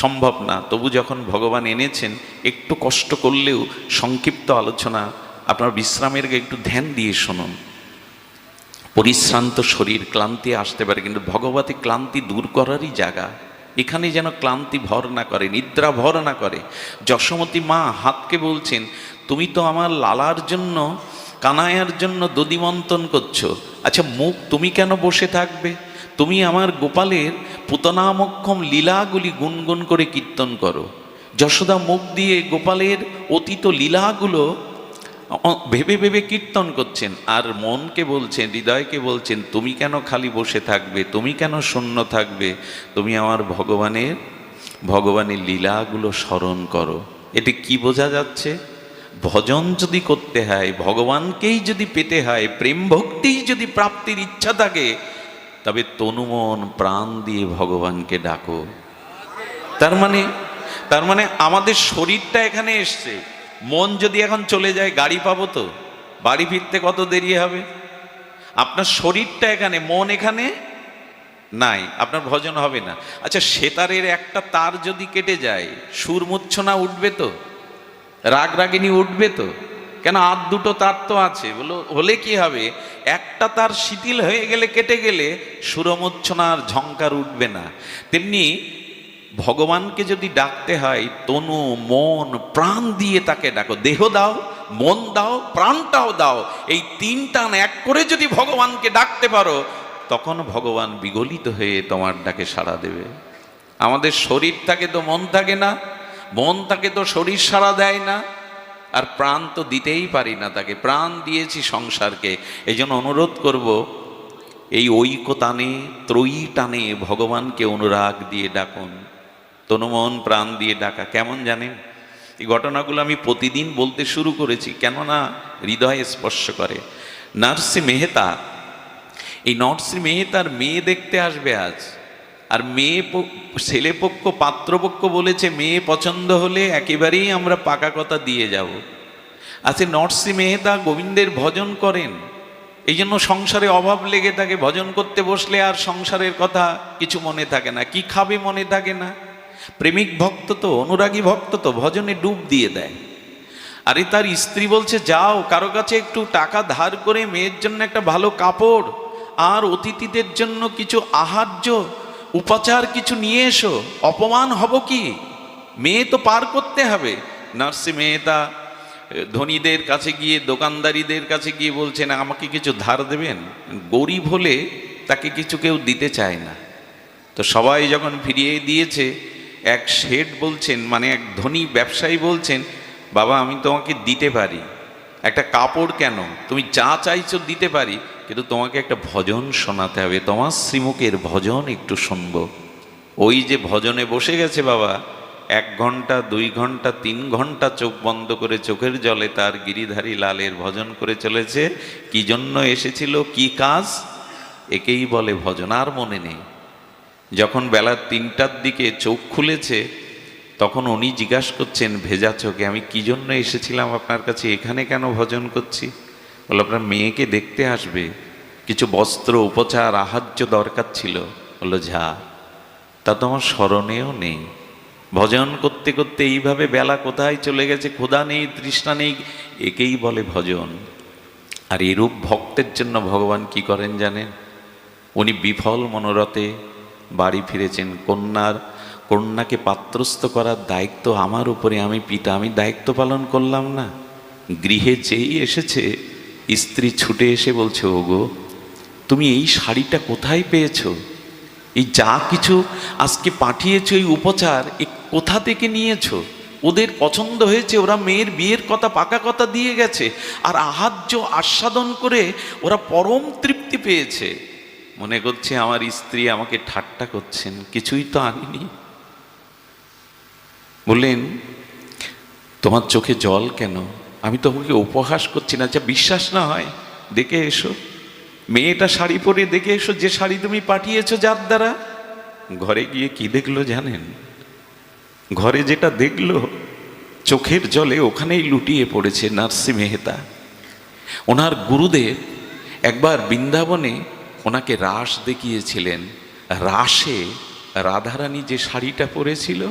সম্ভব না। তবু যখন ভগবান এনেছেন, একটু কষ্ট করলেও সংক্ষিপ্ত আলোচনা, আপনার বিশ্রামের একটু ধ্যান দিয়ে শুনুন। পরিশ্রান্ত শরীর, ক্লান্তি আসতে পারে, কিন্তু ভগবতী ক্লান্তি দূর করারই জায়গা। এখানে যেন ক্লান্তি ভর না করে, নিদ্রা ভর না করে। যশোমতী মা হাতকে বলছেন, তুমি তো আমার লালার জন্য, কানাইয়ার জন্য দধি মন্থন করছো, আচ্ছা মুখ তুমি কেন বসে থাকবে? তুমি আমার গোপালের পুতনামক্ষম লীলাগুলি গুনগুন করে কীর্তন করো। যশোদা মুখ দিয়ে গোপালের অতীত লীলাগুলো ভেবে ভেবে কীর্তন করছেন, আর মনকে বলছেন, হৃদয়কে বলছেন, তুমি কেন খালি বসে থাকবে, তুমি কেন শূন্য থাকবে, তুমি আমার ভগবানের লীলাগুলো স্মরণ করো। এতে কি বোঝা যাচ্ছে? ভজন যদি করতে হয়, ভগবানকেই যদি পেতে হয়, প্রেম ভক্তিই যদি প্রাপ্তির ইচ্ছা থাকে, তবে তনুমন প্রাণ দিয়ে ভগবানকে ডাকো। তার মানে আমাদের শরীরটা এখানে এসছে, মন যদি এখন চলে যায়, গাড়ি পাবো তো? বাড়ি ফিরতে কত দেরি হবে? আপনার শরীরটা এখানে, মন এখানে নাই, আপনার ভজন হবে না। আচ্ছা, সেতারের একটা তার যদি কেটে যায়, সুর মূর্ছনা উঠবে তো? রাগ রাগিনী উঠবে তো? কেন, আর 2টো তার তো আছে, হলে কি হবে? একটা তার শিথিল হয়ে গেলে, কেটে গেলে সুরমূর্ছনার ঝংকার উঠবে না। তেমনি ভগবানকে যদি ডাকতে হয়, তনু মন প্রাণ দিয়ে তাকে ডাকো। দেহ দাও, মন দাও, প্রাণটাও দাও, এই 3 টান এক করে যদি ভগবানকে ডাকতে পারো, তখন ভগবান বিগলিত হয়ে তোমার ডাকে সাড়া দেবে। আমাদের শরীর থাকে তো মন থাকে না, মন থাকে তো শরীর সাড়া দেয় না, আর প্রাণ তো দিতেই পারি না তাকে। প্রাণ দিয়েছি সংসারকে। এই জন্য অনুরোধ করব, এই ঐক্য টানে, ত্রয়ী টানে ভগবানকে অনুরাগ দিয়ে ডাকুন। তনুমন প্রাণ দিয়ে ডাকা কেমন জানেন? এই ঘটনাগুলো আমি প্রতিদিন বলতে শুরু করেছি, কেননা হৃদয়ে স্পর্শ করে। নরসিংহ মেহতা, এই নরসিংহ মেহতার মেয়ে দেখতে আসবে আজ। আর ছেলেপক্ষ, পাত্রপক্ষ বলেছে, মেয়ে পছন্দ হলে একেবারেই আমরা পাকা কথা দিয়ে যাব। আচ্ছা, নরসিংহ মেহতা গোবিন্দের ভজন করেন, এই জন্য সংসারে অভাব লেগে থাকে। ভজন করতে বসলে আর সংসারের কথা কিছু মনে থাকে না, কি খাবে মনে থাকে না। প্রেমিক ভক্ত তো, অনুরাগী ভক্ত তো, ভজনে ডুব দিয়ে দেয়। আরে তার স্ত্রী বলছে, যাও কারো কাছে একটু টাকা ধার করে মেয়ের জন্য একটা ভালো কাপড় আর অতিথিদের জন্য কিছু আহার্য উপাচার কিছু নিয়ে এসো, অপমান হব কি? মেয়ে তো পার করতে হবে। নরসিংহ মেহতা ধনীদের কাছে গিয়ে, দোকানদারিদের কাছে গিয়ে বলছেন, আমাকে কিছু ধার দেবেন? গরিব হলে তাকে কিছু কেউ দিতে চায় না। তো সবাই যখন ফিরিয়ে দিয়েছে, এক শেঠ বলছেন, মানে এক ধনী ব্যবসায়ী বলছেন, বাবা আমি তোমাকে দিতে পারি, একটা কাপড় কেন, তুমি যা চাইছো দিতে পারি, কিন্তু তোমাকে একটা ভজন শোনাতে হবে, তোমার শ্রীমুখের ভজন একটু শুনবো। ওই যে ভজনে বসে গেছে বাবা, 1 ঘন্টা 2 ঘন্টা 3 ঘন্টা চোখ বন্ধ করে চোখের জলে তার গিরিধারী লালের ভজন করে চলেছে। কি জন্য এসেছিল, কি কাজ, একেই বলে ভজন। আর মনে নেই। যখন বেলা 3টার দিকে চোখ খুলেছে, তখন উনি জিজ্ঞাসা করছেন ভেজা চোখে, আমি কি জন্য এসেছিলাম আপনার কাছে, এখানে কেন ভজন করছি? বলে, আপনার মেয়েকে দেখতে আসবে, কিছু বস্ত্র উপচার আহার্য দরকার ছিল। বললো, যা, তা তো আমার স্মরণেও নেই। ভজন করতে করতে এইভাবে বেলা কোথায় চলে গেছে, ক্ষুধা নেই, তৃষ্ণা নেই, একেই বলে ভজন। আর এরূপ ভক্তের জন্য ভগবান কি করেন জানেন? উনি বিফল মনোরথে বাড়ি ফিরেছেন। কন্যাকে পাত্রস্থ করার দায়িত্ব আমার উপরে, আমি পিতা, আমি দায়িত্ব পালন করলাম না। গৃহে যেই এসেছে, স্ত্রী ছুটে এসে বলছে, ওগো তুমি এই শাড়িটা কোথায় পেয়েছো? এই যা কিছু আজকে পাঠিয়েছো, এই উপচার, এ কোথা থেকে নিয়েছো? ওদের পছন্দ হয়েছে, ওরা মেয়ের বিয়ের কথা, পাকা কথা দিয়ে গেছে, আর আহার্য আস্বাদন করে ওরা পরম তৃপ্তি পেয়েছে। মনে করছে আমার স্ত্রী আমাকে ঠাট্টা করছেন, কিছুই তো আনিনি। বললেন, তোমার চোখে জল কেন? আমি তোমাকে উপহাস করছি না। যা বিশ্বাস না হয় দেখে এসো, মেয়েটা শাড়ি পরে দেখে এসো, যে শাড়ি তুমি পাঠিয়েছো যার দ্বারা। ঘরে গিয়ে কি দেখলো জানেন? ঘরে যেটা দেখলো, চোখের জলে ওখানেই লুটিয়ে পড়েছে নার্সি মেহতা। ওনার গুরুদেব একবার বৃন্দাবনে ওনাকে রাস দেখিয়েছিলেন। রাসে রাধারানী যে শাড়িটা পরেছিল,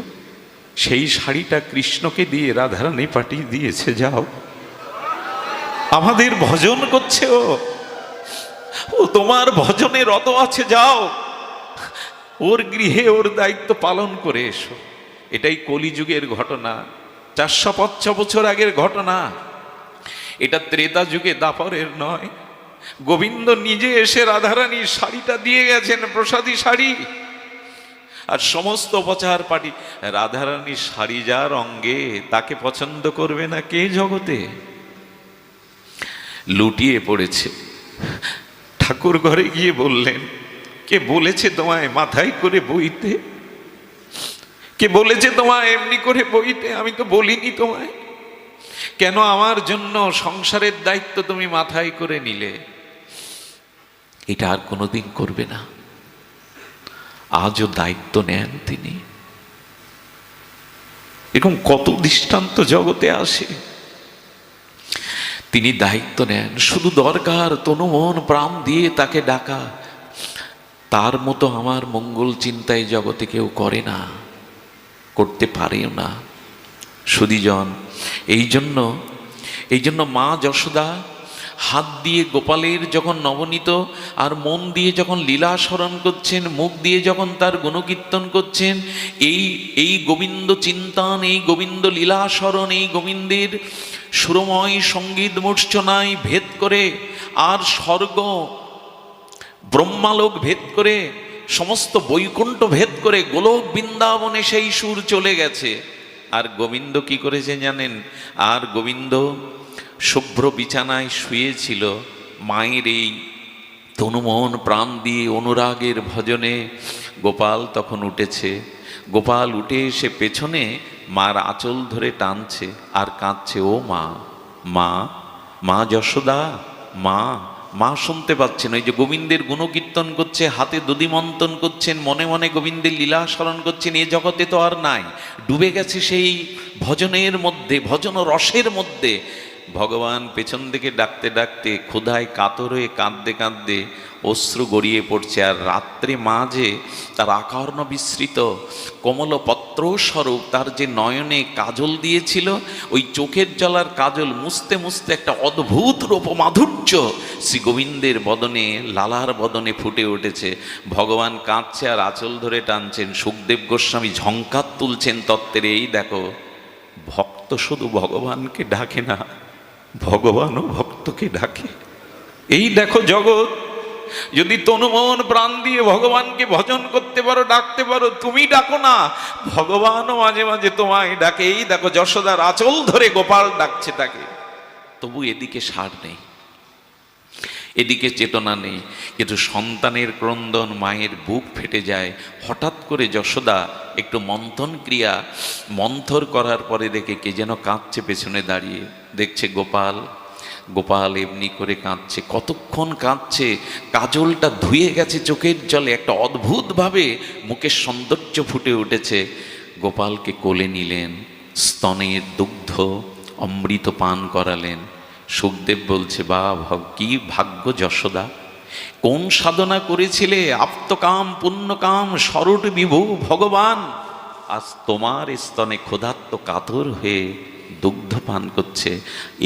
সেই শাড়িটা কৃষ্ণকে দিয়ে রাধারানী পাঠিয়ে দিয়েছে। যাও, আমাদের ভজন করছে ও তোমার ভজনে রত আছে, যাও ওর গৃহে ওর দায়িত্ব পালন করে এসো। এটাই কলিযুগের ঘটনা, 405 বছর আগের ঘটনা। এটা ত্রেতা যুগে, দাপরের নয়। গোবিন্দ নিজে এসে রাধারানীর শাড়িটা দিয়ে গেছেন, প্রসাদী শাড়ি। আর সমস্ত উপচার পাটি, রাধারানীর শাড়ি যার অঙ্গে, তাকে পছন্দ করবে না কে জগতে? লুটিয়ে পড়েছে। ঠাকুর ঘরে গিয়ে বললেন, কে বলেছে তোমায় মাথায় করে বইতে? কে বলেছে তোমায় এমনি করে বইতে? আমি তো বলিনি তোমায়। কেন আমার জন্য সংসারের দায়িত্ব তুমি মাথায় করে নিলে? এটা আর কোনোদিন করবে না। আজও দায়িত্ব নেন তিনি। এরকম কত দৃষ্টান্ত জগতে আসে। তিনি দায়িত্ব নেন, শুধু দরকার তনু মন প্রাণ দিয়ে তাকে ডাকা। তার মতো আমার মঙ্গল চিন্তায় জগতে কেউ করে না, করতে পারেও না। সুধীজন, এই জন্য মা যশোদা হাত দিয়ে গোপালের যখন নবনীত, আর মন দিয়ে যখন লীলা স্মরণ করছেন, মুখ দিয়ে যখন তার গুণকীর্তন করছেন, এই গোবিন্দ চিন্তন, এই গোবিন্দ লীলা স্মরণ, এই গোবিন্দের সুরময় সঙ্গীত মূর্ছনায় ভেদ করে, আর স্বর্গ ব্রহ্মালোক ভেদ করে, সমস্ত বৈকুণ্ঠ ভেদ করে গোলক বৃন্দাবনে সেই সুর চলে গেছে। আর গোবিন্দ কি করেছে জানেন? আর গোবিন্দ শুভ্র বিছানায় শুয়েছিল, মায়ের এই তনুমন প্রাণ দিয়ে অনুরাগের ভজনে। গোপাল তখন উঠেছে। গোপাল উঠে এসে পেছনে মার আঁচল ধরে টানছে আর কাঁদছে, ও মা, মা, মা যশোদা, মা। মা শুনতে পাচ্ছেন, ওই যে গোবিন্দের গুণকীর্তন করছে, হাতে দধিমন্থন করছেন, মনে মনে গোবিন্দের লীলা স্মরণ করছেন। এ জগতে তো আর নাই, ডুবে গেছে সেই ভজনের মধ্যে, ভজন রসের মধ্যে। ভগবান পেছন থেকে ডাকতে ডাকতে, ক্ষুধায় কাতর হয়ে কাঁদতে কাঁদতে অশ্রু গড়িয়ে পড়ছে। আর রাত্রে মা যে তার আকর্ণ বিস্মৃত কমল পত্র স্বরূপ তার যে নয়নে কাজল দিয়েছিল, ওই চোখের জলার কাজল মুছতে মুছতে একটা অদ্ভুত রূপ মাধুর্য শ্রী গোবিন্দের বদনে, লালার বদনে ফুটে উঠেছে। ভগবান কাঁদছে আর আঁচল ধরে টানছেন। সুখদেব গোস্বামী ঝঙ্কার তুলছেন তত্ত্বের, এই দেখো, ভক্ত শুধু ভগবানকে ডাকে না, ভগবানও ভক্তকে ডাকে। এই দেখো জগৎ, যদি তনুমন প্রাণ দিয়ে ভগবানকে ভজন করতে পারো, ডাকতে পারো, তুমি ডাকো না, ভগবানও মাঝে মাঝে তোমায় ডাকে। এই দেখো যশোদার আঁচল ধরে গোপাল ডাকছে তাকে। তবু এদিকে সার নেই, এদিকে চেতনা নেই। কিন্তু সন্তানের ক্রন্দন, মায়ের বুক ফেটে যায়। হঠাৎ করে যশোদা একটু মন্থন ক্রিয়া মন্থর করার পরে দেখে কে যেন কাঁদছে পেছনে দাঁড়িয়ে। দেখছে গোপাল। গোপাল এমনি করে কাঁদছে, কতক্ষণ কাঁদছে, কাজলটা ধুয়ে গেছে চোখের জলে, একটা অদ্ভুতভাবে মুখের সৌন্দর্য ফুটে উঠেছে। গোপালকে কোলে নিলেন, স্তনের দুগ্ধ অমৃত পান করালেন। সুখদেব বলছে, বা কি ভাগ্য যশোদা, কোন সাধনা করেছিলে? আপ্তকাম পুণ্যকাম সরট বিভু ভগবান, আজ তোমার স্তনে ক্ষুধার্ত কাতর হয়ে দুগ্ধ পান করছে।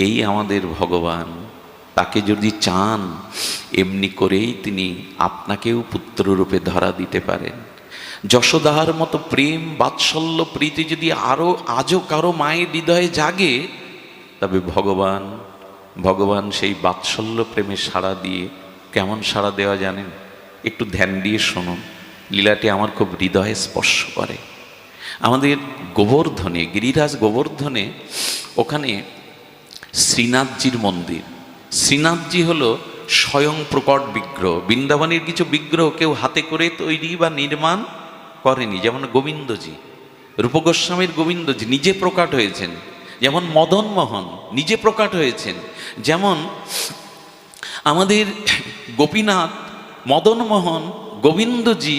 এই আমাদের ভগবান। তাকে যদি চান এমনি করেই তিনি আপনাকেও পুত্ররূপে ধরা দিতে পারেন। যশোদার মতো প্রেম বাৎসল্য প্রীতি যদি আজও কারো মায়ের হৃদয়ে জাগে, তবে ভগবান সেই বাৎসল্য প্রেমে সাড়া দিয়ে, কেমন সাড়া দেওয়া জানেন? একটু ধ্যান দিয়ে শুনুন, লীলাটি আমার খুব হৃদয়ে স্পর্শ করে। আমাদের গোবর্ধনে, গিরিরাজ গোবর্ধনে, ওখানে শ্রীনাথজির মন্দির। শ্রীনাথজি হলো স্বয়ং প্রকট বিগ্রহ। বৃন্দাবনের কিছু বিগ্রহ কেউ হাতে করে তৈরি বা নির্মাণ করেনি, যেমন গোবিন্দজি, রূপগোস্বামীর গোবিন্দজি নিজে প্রকট হয়েছেন, যেমন মদন মোহন নিজে প্রকট হয়েছেন, যেমন আমাদের গোপীনাথ, মদন মোহন, গোবিন্দজি,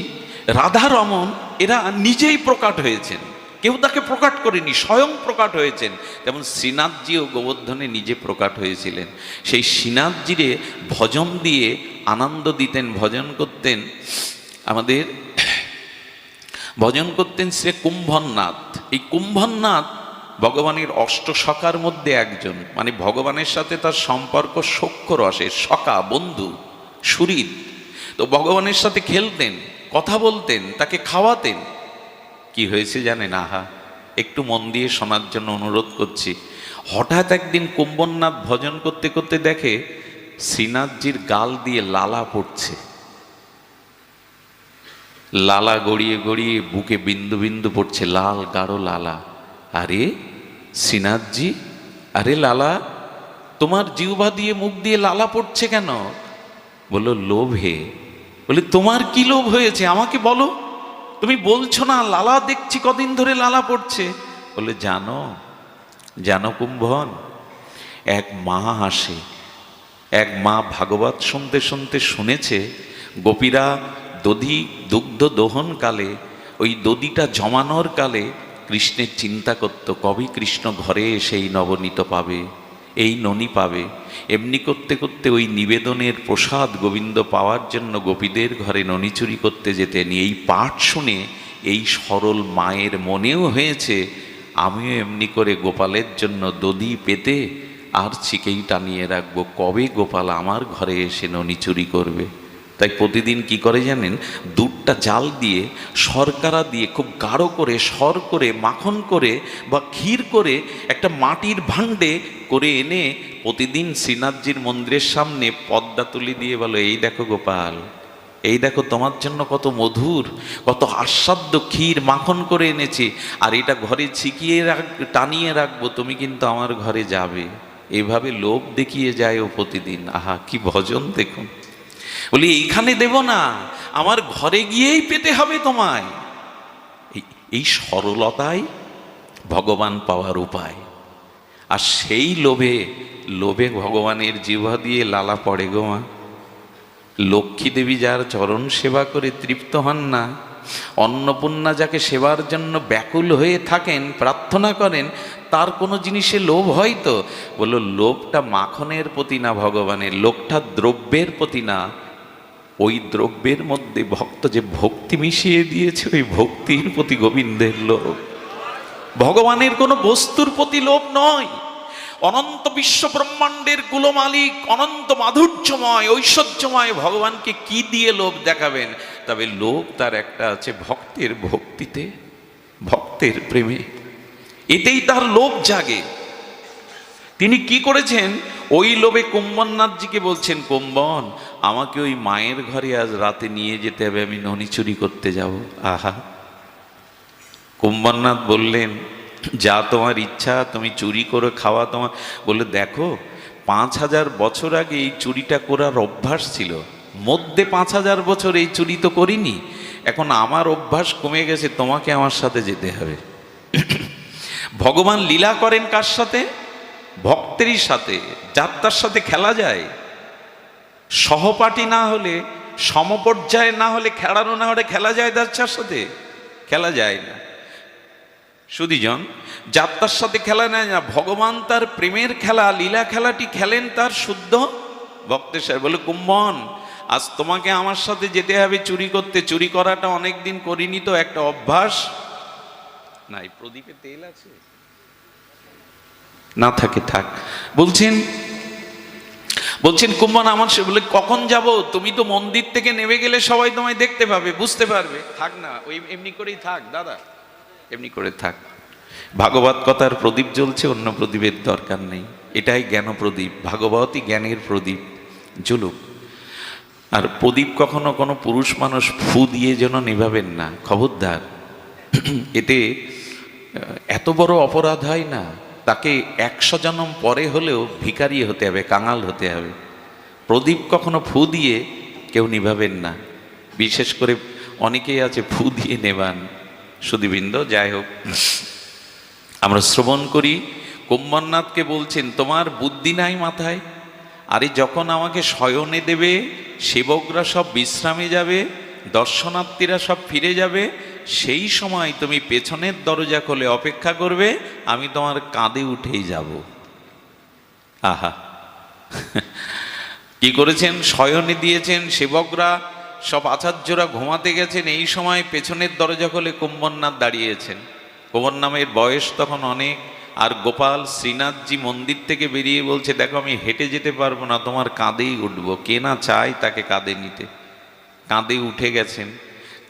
রাধারমন, এরা নিজেই প্রকট হয়েছেন, কেউ তাকে প্রকাট করেনি, স্বয়ং প্রকাট হয়েছেন। তেমন শ্রীনাথজিও গোবর্ধনে নিজে প্রকাট হয়েছিলেন। সেই শ্রীনাথজিরে ভজন দিয়ে আনন্দ দিতেন, ভজন করতেন। আমাদের ভজন করতেন শ্রী কুম্ভনাথ। এই কুম্ভনাথ ভগবানের অষ্টসখার মধ্যে একজন, মানে ভগবানের সাথে তার সম্পর্ক সখ্য রসের, সখা, বন্ধু, সুহৃদ। তো ভগবানের সাথে খেলতেন, কথা বলতেন, তাকে খাওয়াতেন। কি হয়েছে জানেন? আহা, একটু মন দিয়ে শোনার জন্য অনুরোধ করছি। হঠাৎ একদিন কুম্ভনাথ ভজন করতে করতে দেখে শ্রীনাথজির গাল দিয়ে লালা পড়ছে, লালা গড়িয়ে গড়িয়ে বুকে বিন্দু বিন্দু পড়ছে, লাল গাঢ় লালা। আরে শ্রীনাথজি, আরে লালা, তোমার জিহ্বা দিয়ে মুখ দিয়ে লালা পড়ছে কেন? বলল লোভে। বলে তোমার কি লোভ হয়েছে আমাকে বলো, তুমি বলছো না লালা দেখছি কদিন ধরে লালা পড়ছে। বলে জানো কুম্ভন, এক মা আসে, এক মা ভাগবত শুনতে শুনতে শুনেছে গোপীরা দধি দুগ্ধ দোহন কালে, ওই দধিটা জমানোর কালে কৃষ্ণের চিন্তা করত, কবে কৃষ্ণ ঘরে সেই নবনীত পাবে, এই ননি পাবে। এমনি করতে করতে ওই নিবেদনের প্রসাদ গোবিন্দ পাওয়ার জন্য গোপীদের ঘরে ননি চুরি করতে যেতেন। এই পাঠ শুনে এই সরল মায়ের মনেও হয়েছে আমিও এমনি করে গোপালের জন্য দধি পেতে আর ছিকেই টানিয়ে রাখবো, কবে গোপাল আমার ঘরে এসে ননি চুরি করবে। তাই প্রতিদিন কি করে জানেন? দুধটা জাল দিয়ে, শর্করা দিয়ে খুব গাঢ় করে, সর করে, মাখন করে বা ক্ষীর করে একটা মাটির ভাণ্ডে করে এনে প্রতিদিন শ্রীনাথজির মন্দিরের সামনে পদ্মা তুলি দিয়ে বলো, এই দেখো গোপাল, এই দেখো তোমার জন্য কত মধুর, কত আস্বাদ্য ক্ষীর মাখন করে এনেছি, আর এটা ঘরে ছিকিয়ে টানিয়ে রাখবো, তুমি কিন্তু আমার ঘরে যাবে। এইভাবে লোভ দেখিয়ে যায় ও প্রতিদিন। আহা, কি ভজন দেখুন। বলি এইখানে দেব না, আমার ঘরে গিয়েই পেতে হবে তোমায়। এই সরলতাই ভগবান পাওয়ার উপায়। আর সেই লোভে ভগবানের জিহ্বা দিয়ে লালা পড়ে গো মা। লক্ষ্মী দেবী যার চরণ সেবা করে তৃপ্ত হন না, অন্নপূর্ণা যাকে সেবার জন্য ব্যাকুল হয়ে থাকেন, প্রার্থনা করেন, তার কোনো জিনিসে লোভ হয় তো? বললো লোভটা মাখনের প্রতি না ভগবানের, লোভটা দ্রব্যের প্রতি না। ওই দ্রব্যের মধ্যে ভক্ত যে ভক্তি মিশিয়ে দিয়েছে, ওই ভক্তির প্রতি গোবিন্দের লোভ। ভগবানের কোনো বস্তুর প্রতি লোভ নয়। অনন্ত বিশ্ব ব্রহ্মাণ্ডের কুলমালিক, অনন্ত মাধুর্যময়, ঐশ্বর্যময় ভগবানকে কি দিয়ে লোভ দেখাবেন? তবে লোভ তার একটা আছে, ভক্তের ভক্তিতে, ভক্তের প্রেমে, এতেই তার লোভ জাগে। তিনি কি করেছেন? ওই লোভে কুম্ভনাথজিকে বলছেন, কুম্ভন, আমাকে ওই মায়ের ঘরে আজ রাতে নিয়ে যেতে হবে, আমি ননি চুরি করতে যাব। আহা, কুম্ভনাথ বললেন, যা তোমার ইচ্ছা, তুমি চুরি করে খাওয়া তোমার। বলে দেখো, 5000 বছর আগে এই চুরিটা করার অভ্যাস ছিল, মধ্যে 5000 বছর এই চুরি তো করিনি, এখন আমার অভ্যাস কমে গেছে, তোমাকে আমার সাথে যেতে হবে। ভগবান লীলা করেন কার সাথে? ভক্তেরই সাথে। যাত্রার সাথে খেলা যায়? সহপাঠী না হলে, সমপর্যায়ে না হলে, খেলানো না হলে খেলা যায় যাত্রার সাথে? খেলা যায় না। সুধীজন, যাত্রার সাথে খেলা নেয় না। ভগবান তার প্রেমের খেলা, লীলা খেলাটি খেলেন তার শুদ্ধ ভক্তের সাথে। বলে কুম্ভন, আজ তোমাকে আমার সাথে যেতে হবে চুরি করতে। চুরি করাটা অনেকদিন করিনি তো, একটা অভ্যাস। নাই, প্রদীপে তেল আছে, না থাকে থাক। বলছেন কুম্ভন আমার সে বলে কখন যাব? তুমি তো মন্দির থেকে নেমে গেলে সবাই তোমায় দেখতে পাবে, বুঝতে পারবে। থাক না, ওই এমনি করেই থাক দাদা, এমনি করে থাক। ভাগবত কথার প্রদীপ জ্বলছে, অন্য প্রদীপের দরকার নেই। এটাই জ্ঞান প্রদীপ, ভাগবতই জ্ঞানের প্রদীপ, জ্বলুক। আর প্রদীপ কখনো কোনো পুরুষ মানুষ ফু দিয়ে যেন নিভাবেন না, খবরদার। এতে এত বড় অপরাধ হয় না, তাকে 100 জন্ম পরে হলেও ভিখারি হতে হবে, কাঙাল হতে হবে। প্রদীপ কখনো ফু দিয়ে কেউ নিভাবেন না, বিশেষ করে অনেকেই আছে ফু দিয়ে নেবান। সুধীবৃন্দ, যাই হোক, আমরা শ্রবণ করি কুম্ভনাথকে বলছেন তোমার বুদ্ধি নাই মাথায়? আরে যখন আমাকে শয়নে দেবে, সেবকরা সব বিশ্রামে যাবে, দর্শনার্থীরা সব ফিরে যাবে, সেই সময় তুমি পেছনের দরজা খুলে অপেক্ষা করবে, আমি তোমার কাঁধে উঠেই যাব। আহা, কি করেছেন? শয়নে দিয়েছেন, সেবকরা সব আচার্যরা ঘুমাতে গেছেন, এই সময় পেছনের দরজা খুলে কুম্ভনাথ দাঁড়িয়েছেন। কুম্ভনাথের বয়স তখন অনেক, আর গোপাল শ্রীনাথজি মন্দির থেকে বেরিয়ে বলছে দেখো আমি হেঁটে যেতে পারবো না, তোমার কাঁধেই উঠবো। কে না চায় তাকে কাঁধে নিতে? কাঁধে উঠে গেছেন।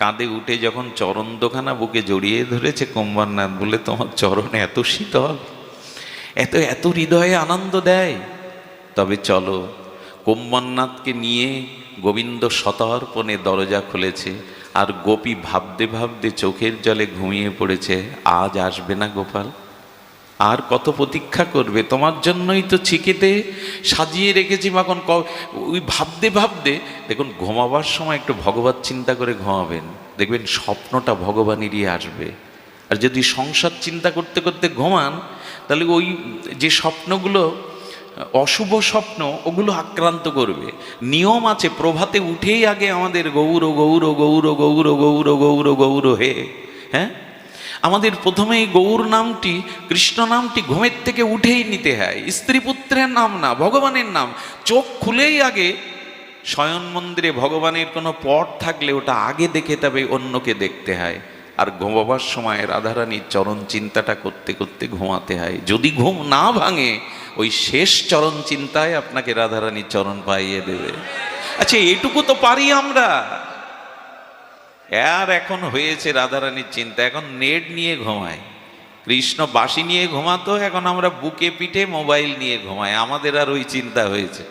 কাঁধে উঠে যখন চরণ দোখানা বুকে জড়িয়ে ধরেছে কুম্ভনাথ, বলে তোমার চরণ এত শীতল, এত এত হৃদয়ে আনন্দ দেয়। তবে চলো। কুম্ভনাথকে নিয়ে গোবিন্দ সতর্পণে দরজা খুলেছে, আর গোপী ভাবতে ভাবতে চোখের জলে ঘুমিয়ে পড়েছে। আজ আসবে না গোপাল, আর কত প্রতীক্ষা করবে? তোমার জন্যই তো ছিকেতে সাজিয়ে রেখেছি মাখন। ওই ভাবতে ভাবতে দেখুন, ঘুমাবার সময় একটু ভগবত চিন্তা করে ঘুমাবেন, দেখবেন স্বপ্নটা ভগবানেরই আসবে। আর যদি সংসার চিন্তা করতে করতে ঘুমান, তাহলে ওই যে স্বপ্নগুলো অশুভ স্বপ্ন, ওগুলো আক্রান্ত করবে। নিয়ম আছে, প্রভাতে উঠেই আগে আমাদের গৌর গৌর গৌর গৌর গৌর গৌর গৌর হে, হ্যাঁ, আমাদের প্রথমেই গৌর নামটি, কৃষ্ণ নামটি ঘুমের থেকে উঠেই নিতে হয়। স্ত্রী পুত্রের নাম না, ভগবানের নাম। চোখ খুলেই আগে শয়ন মন্দিরে ভগবানের কোনো পট থাকলে ওটা আগে দেখে তবে অন্যকে দেখতে হয়। আর ঘুমাবার সময় রাধারানীর চরণ চিন্তাটা করতে করতে ঘুমাতে হয়। যদি ঘুম না ভাঙে, ওই শেষ চরণ চিন্তায় আপনাকে রাধারানীর চরণ পাইয়ে দেবে। আচ্ছা, এটুকু তো পারি আমরা। আর এখন হয়েছে রাধারানীর চিন্তা, এখন নেট নিয়ে ঘুমায়। কৃষ্ণ বাঁশি নিয়ে ঘুমাতো, এখন আমরা বুকে পিঠে মোবাইল নিয়ে ঘুমাই। আমাদের আর ওই চিন্তা হয়েছে।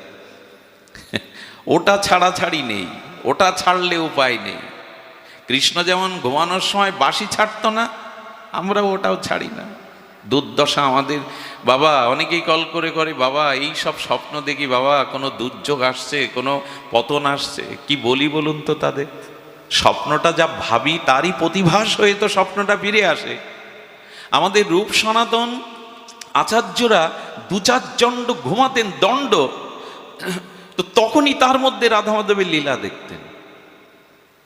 ওটা ছাড়াছাড়ি নেই, ওটা ছাড়লে উপায় নেই। কৃষ্ণ যেমন ঘুমানোর সময় বাঁশি ছাড়তো না, আমরা ওটাও ছাড়ি না। দুর্দশা আমাদের। বাবা অনেকেই কল করে করে, বাবা এই সব স্বপ্ন দেখি, বাবা কোনো দুর্যোগ আসছে, কোনো পতন আসছে। কি বলি বলুন তো তাদের? স্বপ্নটা যা ভাবি তারই প্রতিভাস হয়ে তো স্বপ্নটা ফিরে আসে। আমাদের রূপ সনাতন আচার্যরা 2-4 দণ্ড ঘুমাতেন, দণ্ড, তো তখনই তার মধ্যে রাধা মাধবের লীলা দেখতেন।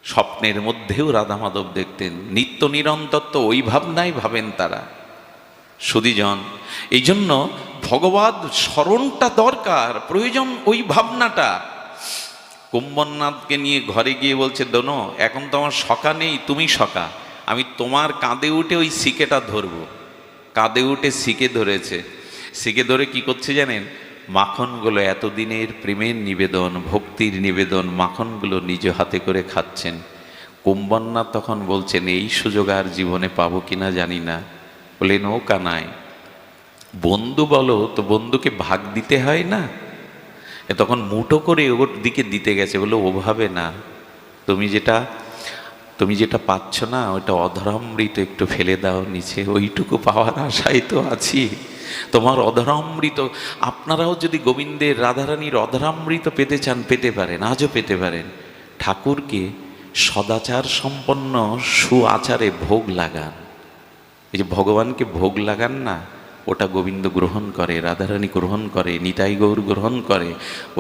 স্বপ্নের মধ্যেও রাধা মাধব দেখতেন। নিত্য নিরন্তর তো ওই ভাবনাই ভাবেন তারা। সুধীজন, এই জন্য ভগবত স্মরণটা দরকার, প্রয়োজন ওই ভাবনাটা। কুম্ভনাথকে নিয়ে ঘরে গিয়ে বলছে দোনো, এখন তো আমার সখা নেই, তুমি সখা, আমি তোমার কাঁধে উঠে ওই শিকেটা ধরবো। কাঁধে উঠে শিকে ধরেছে। শিকে ধরে কি করছে জানেন? মাখনগুলো, এতদিনের প্রেমের নিবেদন, ভক্তির নিবেদন, মাখনগুলো নিজ হাতে করে খাচ্ছেন। কুম্ভনাথ তখন বলছেন এই সুযোগ আর জীবনে পাবো কিনা জানি না। বলে নৌকা নাই, বন্ধু বলো তো, বন্ধুকে ভাগ দিতে হয় না? তখন মুঠো করে ওর দিকে দিতে গেছে। বলে ওভাবে না, তুমি যেটা পাচ্ছ না ওটা অধরামৃত, একটু ফেলে দাও নিচে, ওইটুকু পাওয়ার আশায় তো আছি। তোমার অধরামৃত, আপনারাও যদি গোবিন্দের রাধারানীর অধরামৃত পেতে চান, পেতে পারেন, আজও পেতে পারেন। ঠাকুরকে সদাচার সম্পন্ন সুআচারে ভোগ লাগান। এই যে ভগবানকে ভোগ লাগান না, ওটা গোবিন্দ গ্রহণ করে, রাধারানী গ্রহণ করে, নিতাই গৌর গ্রহণ করে।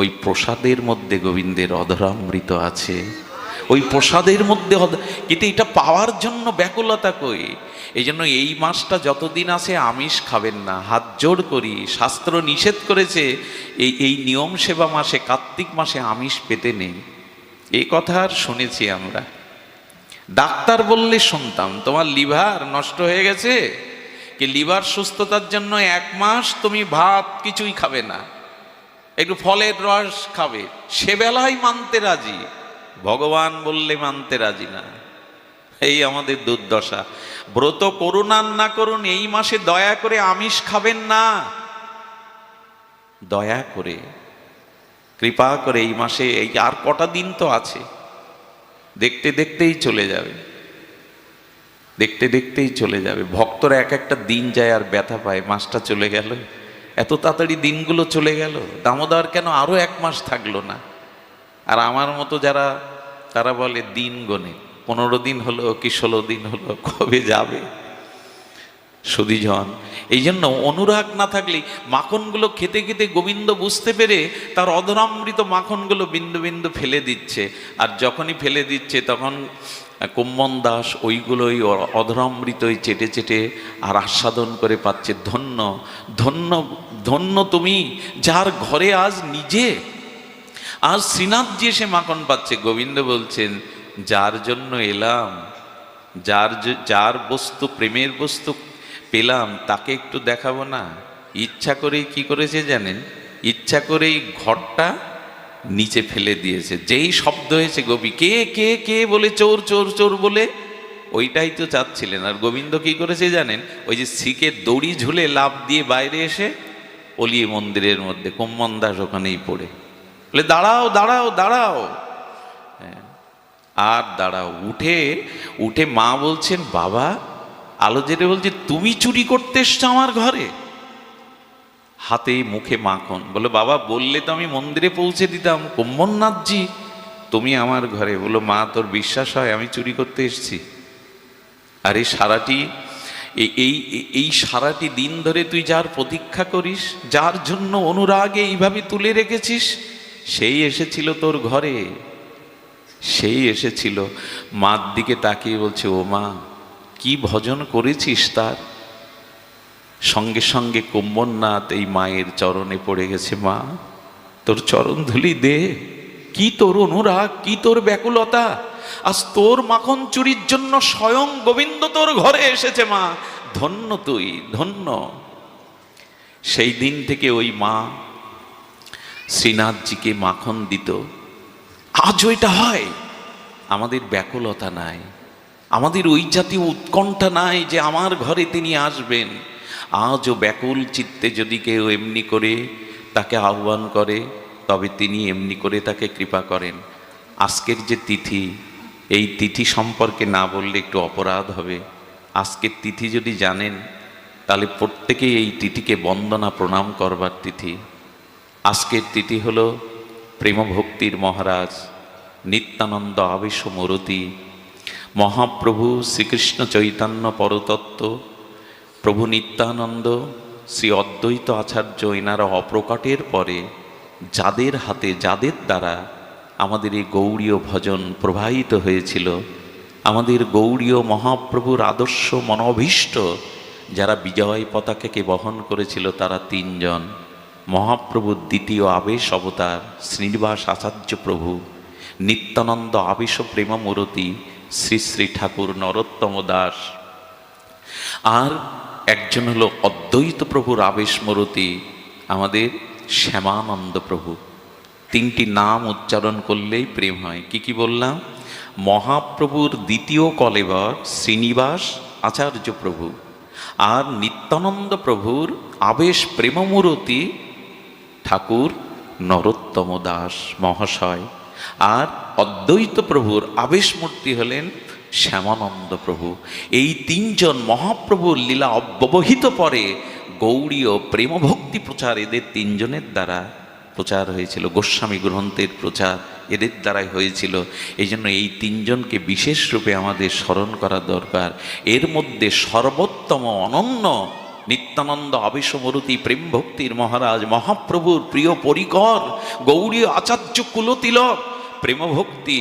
ওই প্রসাদের মধ্যে গোবিন্দের অধরামৃত আছে, ওই প্রসাদের মধ্যে। কিন্তু এটা পাওয়ার জন্য ব্যাকুলতা কই। এই জন্য এই মাসটা যতদিন আছে আমিষ খাবেন না, হাত জোড় করি। শাস্ত্র নিষেধ করেছে এই নিয়ম সেবা মাসে, কার্তিক মাসে আমিষ পেতে নেই। এই কথা আর শুনেছি আমরা। ডাক্তার বললে শুনতাম তোমার লিভার নষ্ট হয়ে গেছে, কি লিভার সুস্থতার জন্য 1 মাস তুমি ভাত কিছুই খাবে না, একটু ফলের রস খাবে, সে বেলায় মানতে রাজি, ভগবান বললে মানতে রাজি না। এই আমাদের দুর্দশা। ব্রত করুন আর না করুন, এই মাসে দয়া করে আমিষ খাবেন না, দয়া করে কৃপা করে এই মাসে, এই আর কটা দিন তো আছে, দেখতে দেখতেই চলে যাবে, দেখতে দেখতেই চলে যাবে। ভক্তরা এক একটা দিন যায় আর ব্যথা পায়, মাসটা চলে গেল, এত তাড়াতাড়ি দিনগুলো চলে গেল, দামোদর কেন আরো 1 মাস থাকলো না? আর আমার মতো যারা, তারা বলে দিন গনে 15 দিন হলো কি 16 দিন হলো, কবে যাবে? সুধীজন, এই জন্য অনুরাগ না থাকলে মাখনগুলো খেতে খেতে গোবিন্দ বুঝতে পেরে তার অধরামৃত মাখনগুলো বিন্দু বিন্দু ফেলে দিচ্ছে, আর যখনই ফেলে দিচ্ছে তখন কুম্মন দাস ওইগুলোই অধরামৃতই চেটে চেটে আর আস্বাদন করে পাচ্ছে। ধন্য ধন্য ধন্য তুমি, যার ঘরে আজ নিজে, আজ শ্রীনাথজি এসে মাখন পাচ্ছে। গোবিন্দ বলছেন, যার জন্য এলাম, যার বস্তু প্রেমের বস্তু পেলাম, তাকে একটু দেখাবো না? ইচ্ছা করেই কি করেছে জানেন? ইচ্ছা করেই ঘরটা নিচে ফেলে দিয়েছে। যেই শব্দ হয়েছে, গোপী কে কে কে বলে চোর চোর চোর বলে, ওইটাই তো চাচ্ছিলেন। আর গোবিন্দ কি করেছে জানেন? ওই যে শিখে দড়ি ঝুলে লাফ দিয়ে বাইরে এসে অলিয়ে মন্দিরের মধ্যে, কুম্মন দাস ওখানেই পড়ে বলে, দাঁড়াও দাঁড়াও দাঁড়াও, আর দাঁড়াও। উঠে মা বলছেন, বাবা, আলো জেলে বলছে, তুমি চুরি করতে এসছো আমার ঘরে? হাতে মুখে মাখন, বলে, বাবা বললে তো আমি মন্দিরে পৌঁছে দিতাম। কুম্ভনাথজি, তুমি আমার ঘরে? বলো, মা তোর বিশ্বাস হয় আমি চুরি করতে এসেছি? আর এই সারাটি দিন ধরে তুই যার প্রতীক্ষা করিস, যার জন্য অনুরাগে এইভাবে তুলে রেখেছিস, সেই এসেছিল তোর ঘরে, সেই এসেছিল। মার দিকে তাকিয়ে বলছে, ও মা, কি ভজন করেছিস তার? সঙ্গে সঙ্গে কুম্ভনাথ এই মায়ের চরণে পড়ে গেছে। মা, তোর চরণ ধুলি দে, কি তোর অনুরাগ, কি তোর ব্যাকুলতা, আজ তোর মাখন চুরির জন্য স্বয়ং গোবিন্দ তোর ঘরে এসেছে। মা, ধন্য তুই, ধন্য। সেই দিন থেকে ওই মা শ্রীনাথজিকে মাখন দিত। আজ ওইটা হয়, আমাদের ব্যাকুলতা নাই, আমাদের ওই জাতীয় উৎকণ্ঠা নাই যে আমার ঘরে তিনি আসবেন। আজও ব্যাকুল চিত্তে যদি কেউ এমনি করে তাকে আহ্বান করে, তবে তিনি এমনি করে তাকে কৃপা করেন। আজকের যে তিথি, এই তিথি সম্পর্কে না বললে একটু অপরাধ হবে। আজকের তিথি যদি জানেন, তাহলে প্রত্যেকেই এই তিথিকে বন্দনা প্রণাম করবার তিথি। আজকের তিথি হল প্রেমভক্তির মহারাজ নিত্যানন্দ আবেশ মূরতি মহাপ্রভু শ্রীকৃষ্ণ চৈতন্য পরতত্ত্ব, প্রভু নিত্যানন্দ, শ্রী অদ্বৈত আচার্য, এনারা অপ্রকটের পরে যাদের হাতে, যাদের দ্বারা আমাদের এই গৌড়ীয় ভজন প্রবাহিত হয়েছিল, আমাদের গৌড়ীয় মহাপ্রভুর আদর্শ মনোভীষ্ট যারা বিজয় পতাকাকে বহন করেছিল, তারা 3 জন। মহাপ্রভুর দ্বিতীয় আবেশ অবতার শ্রীনিবাস আচার্য প্রভু, নিত্যানন্দ আবেশ প্রেমমূরতি শ্রী শ্রী ঠাকুর নরোত্তম দাস, আর একজন হলো অদ্বৈত প্রভুর আবেশ মূরতি আমাদের শ্যামানন্দ প্রভু। 3টি নাম উচ্চারণ করলেই প্রেম হয়। কি কি বললাম? মহাপ্রভুর দ্বিতীয় কলেবর শ্রীনিবাস আচার্য প্রভু, আর নিত্যানন্দ প্রভুর আবেশ প্রেমমূরতি ঠাকুর নরোত্তম দাস মহাশয়, আর অদ্বৈত প্রভুর আবেশ মূর্তি হলেন শ্যামানন্দ প্রভু। এই 3 জন মহাপ্রভুর লীলা অব্যবহিত পরে গৌড়ীয় প্রেমভক্তি প্রচার এদের 3 জনের দ্বারা প্রচার হয়েছিল। গোস্বামী গ্রন্থের প্রচার এদের দ্বারাই হয়েছিল। এই জন্য এই 3 জনকে বিশেষ রূপে আমাদের স্মরণ করা দরকার। এর মধ্যে সর্বোত্তম অনন্য নিত্যানন্দ আবেশ মূরতি প্রেম ভক্তির মহারাজ মহাপ্রভুর প্রিয় পরিকর গৌড়ীয় আচার্য কুলতিলক প্রেমভক্তি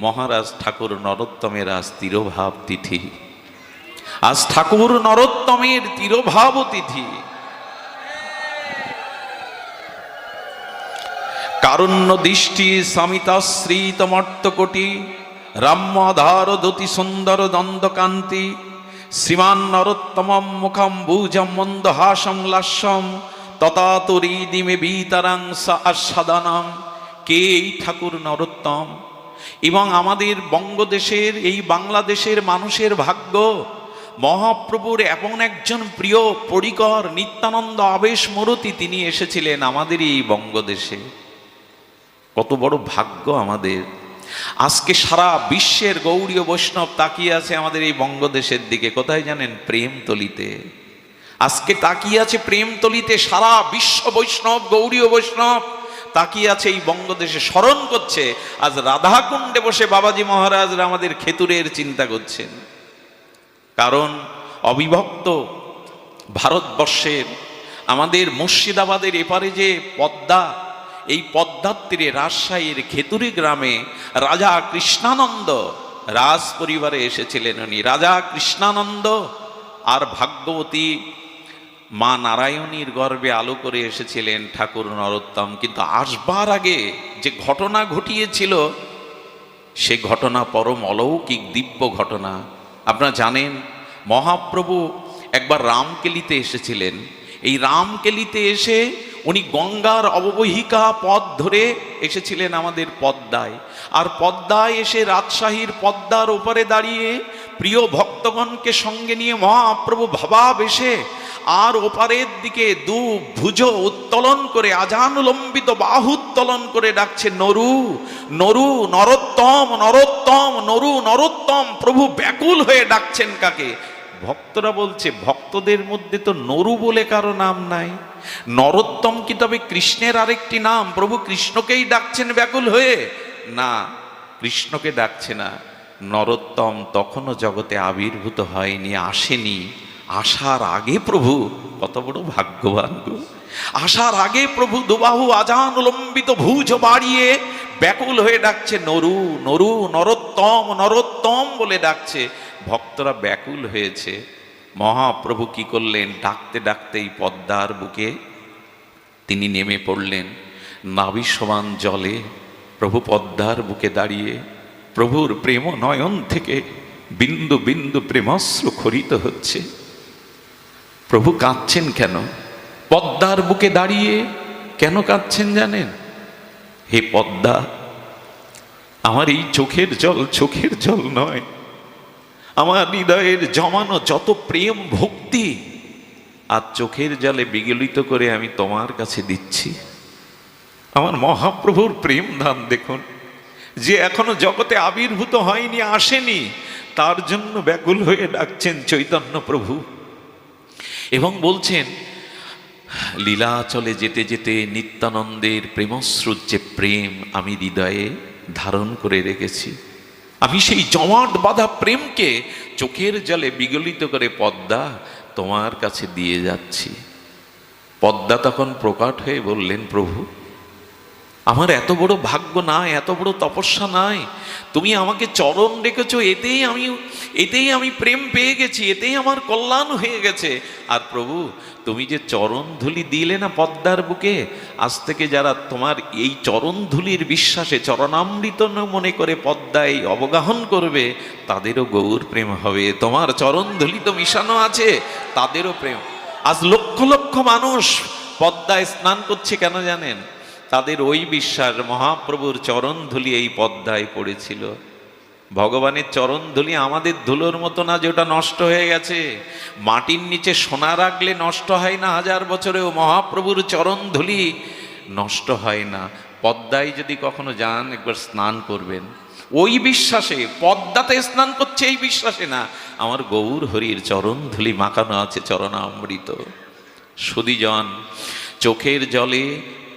মহারাজ ঠাকুর নরোত্তমের আজ তিরোভাব তিথি। আজ ঠাকুর নরোত্তমের তিরোভাব তিথি। কারুণ্য দৃষ্টি সমিতাশ্রী তমর্তকোটি রাম্যধার দতি সুন্দর দ্বন্দ্বকান্তি শ্রীমান নরোত্তমম মুখম ভুজম মন্দহাসং লাস্যম ততাতরিদিমে বিতারাং আস্বাদনম। কে এই ঠাকুর নরোত্তম? এবং আমাদের বঙ্গদেশের এই বাংলাদেশের মানুষের ভাগ্য মহাপ্রভুর এমন একজন প্রিয় পরিকর নিত্যানন্দ আবেশ মূরতি তিনি এসেছিলেন আমাদের এই বঙ্গদেশে। কত বড় ভাগ্য আমাদের। আজকে সারা বিশ্বের গৌড়ীয় বৈষ্ণব তাকিয়ে আছে আমাদের এই বঙ্গদেশের দিকে। কোথায় জানেন? প্রেমতলিতে। আজকে তাকিয়ে আছে প্রেমতলিতে। সারা বিশ্ব বৈষ্ণব, গৌড়ীয় বৈষ্ণব তাকিয়ে আছে এই বঙ্গদেশে, স্মরণ করছে। আজ রাধাকুণ্ডে বসে বাবাজি মহারাজরা আমাদের খেতুরের চিন্তা করছেন। কারণ অবিভক্ত ভারতবর্ষের আমাদের মুর্শিদাবাদের এপারে যে পদ্মা, এই পদ্মার তীরে রাজশাহীর খেতুরি গ্রামে রাজা কৃষ্ণানন্দ রাজ পরিবারে এসেছিলেন। উনি রাজা কৃষ্ণানন্দ আর ভাগ্যবতী মা নারায়ণীর গর্ভে আলো করে এসেছিলেন ঠাকুর নরোত্তম। কিন্তু আসবার আগে যে ঘটনা ঘটিয়েছিল সে ঘটনা পরম অলৌকিক দিব্য ঘটনা। আপনারা জানেন মহাপ্রভু একবার রামকেলিতে এসেছিলেন। এই রামকেলিতে এসে উনি গঙ্গার অববাহিকা পথ ধরে এসেছিলেন আমাদের পদ্মায়। আর পদ্মায় এসে রাজশাহীর পদ্মার ওপারে দাঁড়িয়ে প্রিয় ভক্তগণকে সঙ্গে নিয়ে মহাপ্রভু ভাবাবেশে আর ওপারের দিকে দু ভুজ উত্তোলন করে আজানুলম্বিত বাহু উত্তোলন করে ডাকছে নরু নরু নরোত্তম নরোত্তম নরু নরোত্তম। প্রভু ব্যাকুল হয়ে ডাকছেন কাকে? ভক্তরা বলছে ভক্তদের মধ্যে তো নরু বলে কারো নাম নাই, নরোত্তম কি তবে কৃষ্ণের আরেকটি নাম? প্রভু কৃষ্ণকেই ডাকছেন ব্যাকুল হয়ে? না, কৃষ্ণকে ডাকছে না। নরোত্তম তখনও জগতে আবির্ভূত হয়নি, আসেনি। আসার আগে প্রভু, কত বড় ভাগ্যবান গো, আসার আগে প্রভু দুবাহু আজানুলম্বিত ভুজ বাড়িয়ে ব্যাকুল হয়ে ডাকছে নরু নরু নরোত্তম নরোত্তম বলে ডাকছে। ভক্তরা ব্যাকুল হয়েছে। মহাপ্রভু কি করলেন? ডাকতে ডাকতেই পদ্মার বুকে তিনি নেমে পড়লেন। নাভি সমান জলে প্রভু পদ্মার বুকে দাঁড়িয়ে প্রভুর প্রেম নয়ন থেকে বিন্দু বিন্দু প্রেমাশ্রু খরিত হচ্ছে। প্রভু কাঁদছেন কেন? পদ্মার বুকে দাঁড়িয়ে কেন কাঁদছেন জানেন? হে পদ্মা, আমার এই চোখের জল নয়, আমার হৃদয়ের জমানো যত প্রেম ভক্তি আর চোখের জলে বিগলিত করে আমি তোমার কাছে দিচ্ছি। আমার মহাপ্রভুর প্রেম দান দেখুন, যে এখনো জগতে আবির্ভূত হয়নি, আসেনি, তার জন্য ব্যাকুল হয়ে ডাকছেন চৈতন্য প্রভু। এবং বলছেন লীলাচলে যেতে যেতে নিত্যানন্দের প্রেমস্রোত যে প্রেম আমি হৃদয়ে ধারণ করে রেখেছি, আমি সেই জমাট বাঁধা প্রেমকে চোখের জলে বিগলিত করে পদ্মা তোমার কাছে দিয়ে যাচ্ছি। পদ্মা তখন প্রকট হয়ে বললেন, প্রভু আমার এত বড় ভাগ্য নাই, এত বড় তপস্যা নাই, তুমি আমাকে চরণ রেখেছো, এতেই আমি প্রেম পেয়ে গেছি, এতেই আমার কল্যাণ হয়ে গেছে। আর প্রভু তুমি যে চরণ ধুলি দিলে না পদ্মার বুকে, আজ থেকে যারা তোমার এই চরণ ধুলির বিশ্বাসে চরণামৃত মনে করে পদ্মায় অবগাহন করবে, তাদেরও গৌর প্রেম হবে। তোমার চরণ ধুলি তো মিশানো আছে, তাদেরও প্রেম। আজ লক্ষ লক্ষ মানুষ পদ্মায় স্নান করছে কেন জানেন? তাদের ওই বিশ্বাস মহাপ্রভুর চরণ ধুলি এই পদ্মায় পড়েছিল। ভগবানের চরণ ধুলি আমাদের ধুলোর মতো না যে ওটা নষ্ট হয়ে গেছে। মাটির নিচে সোনা রাখলে নষ্ট হয় না, 1000 বছরেও মহাপ্রভুর চরণ ধুলি নষ্ট হয় না। পদ্মায় যদি কখনো যান একবার স্নান করবেন ওই বিশ্বাসে, পদ্মাতে স্নান করছে এই বিশ্বাসে না, আমার গৌর হরির চরণ ধুলি মাখানো আছে চরণামৃত। সুধীজন চোখের জলে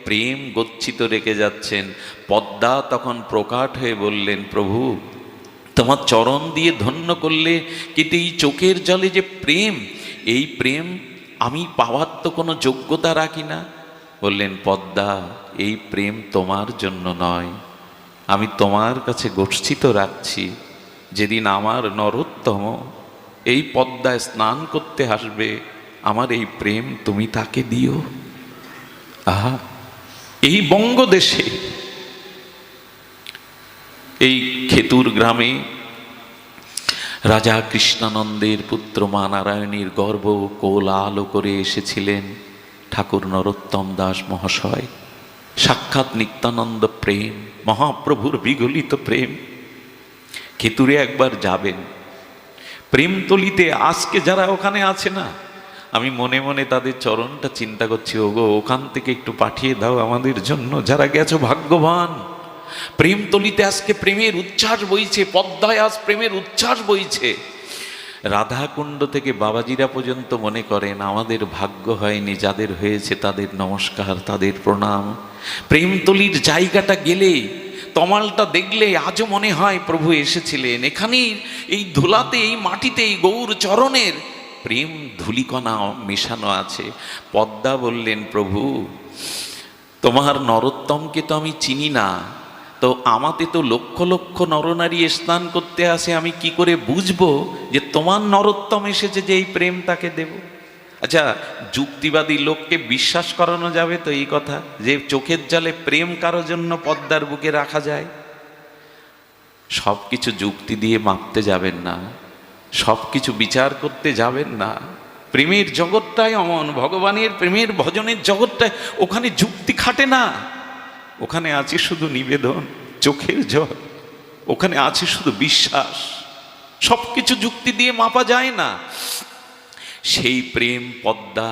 প্রেম গচ্ছিত রেখে যাচ্ছেন। পদ্মা তখন প্রকাট হয়ে বললেন, প্রভু তোমার চরণ দিয়ে ধন্য করলে, কিন্তু এই চোখের জলে যে প্রেম, এই প্রেম আমি পাওয়ার তো কোনো যোগ্যতা রাখি না। বললেন, পদ্মা এই প্রেম তোমার জন্য নয়, আমি তোমার কাছে গচ্ছিত রাখছি। যেদিন আমার নরোত্তম এই পদ্মায় স্নান করতে আসবে, আমার এই প্রেম তুমি তাকে দিও। আহা, এই বঙ্গদেশে এই খেতুর গ্রামে রাজা কৃষ্ণানন্দের পুত্র মা নারায়ণীর গর্ভ কোলাহল করে এসেছিলেন ঠাকুর নরোত্তম দাস মহাশয়। সাক্ষাৎ নিত্যানন্দ প্রেম, মহাপ্রভুর বিগলিত প্রেম। খেতুরে একবার যাবেন, প্রেমতলিতে আজকে যারা ওখানে আছে না, আমি মনে মনে তাদের চরণটা চিন্তা করছি, ওগো ওখান থেকে একটু পাঠিয়ে দাও আমাদের জন্য, যারা গেছো ভাগ্যবান। প্রেমতলিতে আজকে প্রেমের উচ্ছ্বাস বইছে, পদ্মায় আজ প্রেমের উচ্ছ্বাস বইছে। রাধাকুণ্ড থেকে বাবাজিরা পর্যন্ত মনে করেন আমাদের ভাগ্য হয়নি, যাদের হয়েছে তাদের নমস্কার, তাদের প্রণাম। প্রেমতলির জায়গাটা গেলে, তমালটা দেখলে আজও মনে হয় প্রভু এসেছিলেন এখানেই। এই ধুলাতে, এই মাটিতে, এই গৌর চরণের প্রেম ধুলিকণা মেশানো আছে। পদ্মা বললেন, প্রভু তোমার নরোত্তমকে তো আমি চিনি না, তো আমাতে তো লক্ষ লক্ষ নরনারী স্নান করতে আসে, আমি কি করে বুঝবো যে তোমার নরোত্তম এসেছে যে এই প্রেম তাকে দেব? আচ্ছা, যুক্তিবাদী লোককে বিশ্বাস করানো যাবে তো এই কথা যে চোখের জলে প্রেম কারো জন্য পদ্মার বুকে রাখা যায়? সব কিছু যুক্তি দিয়ে মাপতে যাবেন না, সব কিছু বিচার করতে যাবেন না। প্রেমের জগৎটাই অমন, ভগবানের প্রেমের ভজনের জগৎটাই, ওখানে যুক্তি খাটে না, ওখানে আছে শুধু নিবেদন, চোখের জল, ওখানে আছে শুধু বিশ্বাস। সব কিছু যুক্তি দিয়ে মাপা যায় না। সেই প্রেম পদ্মা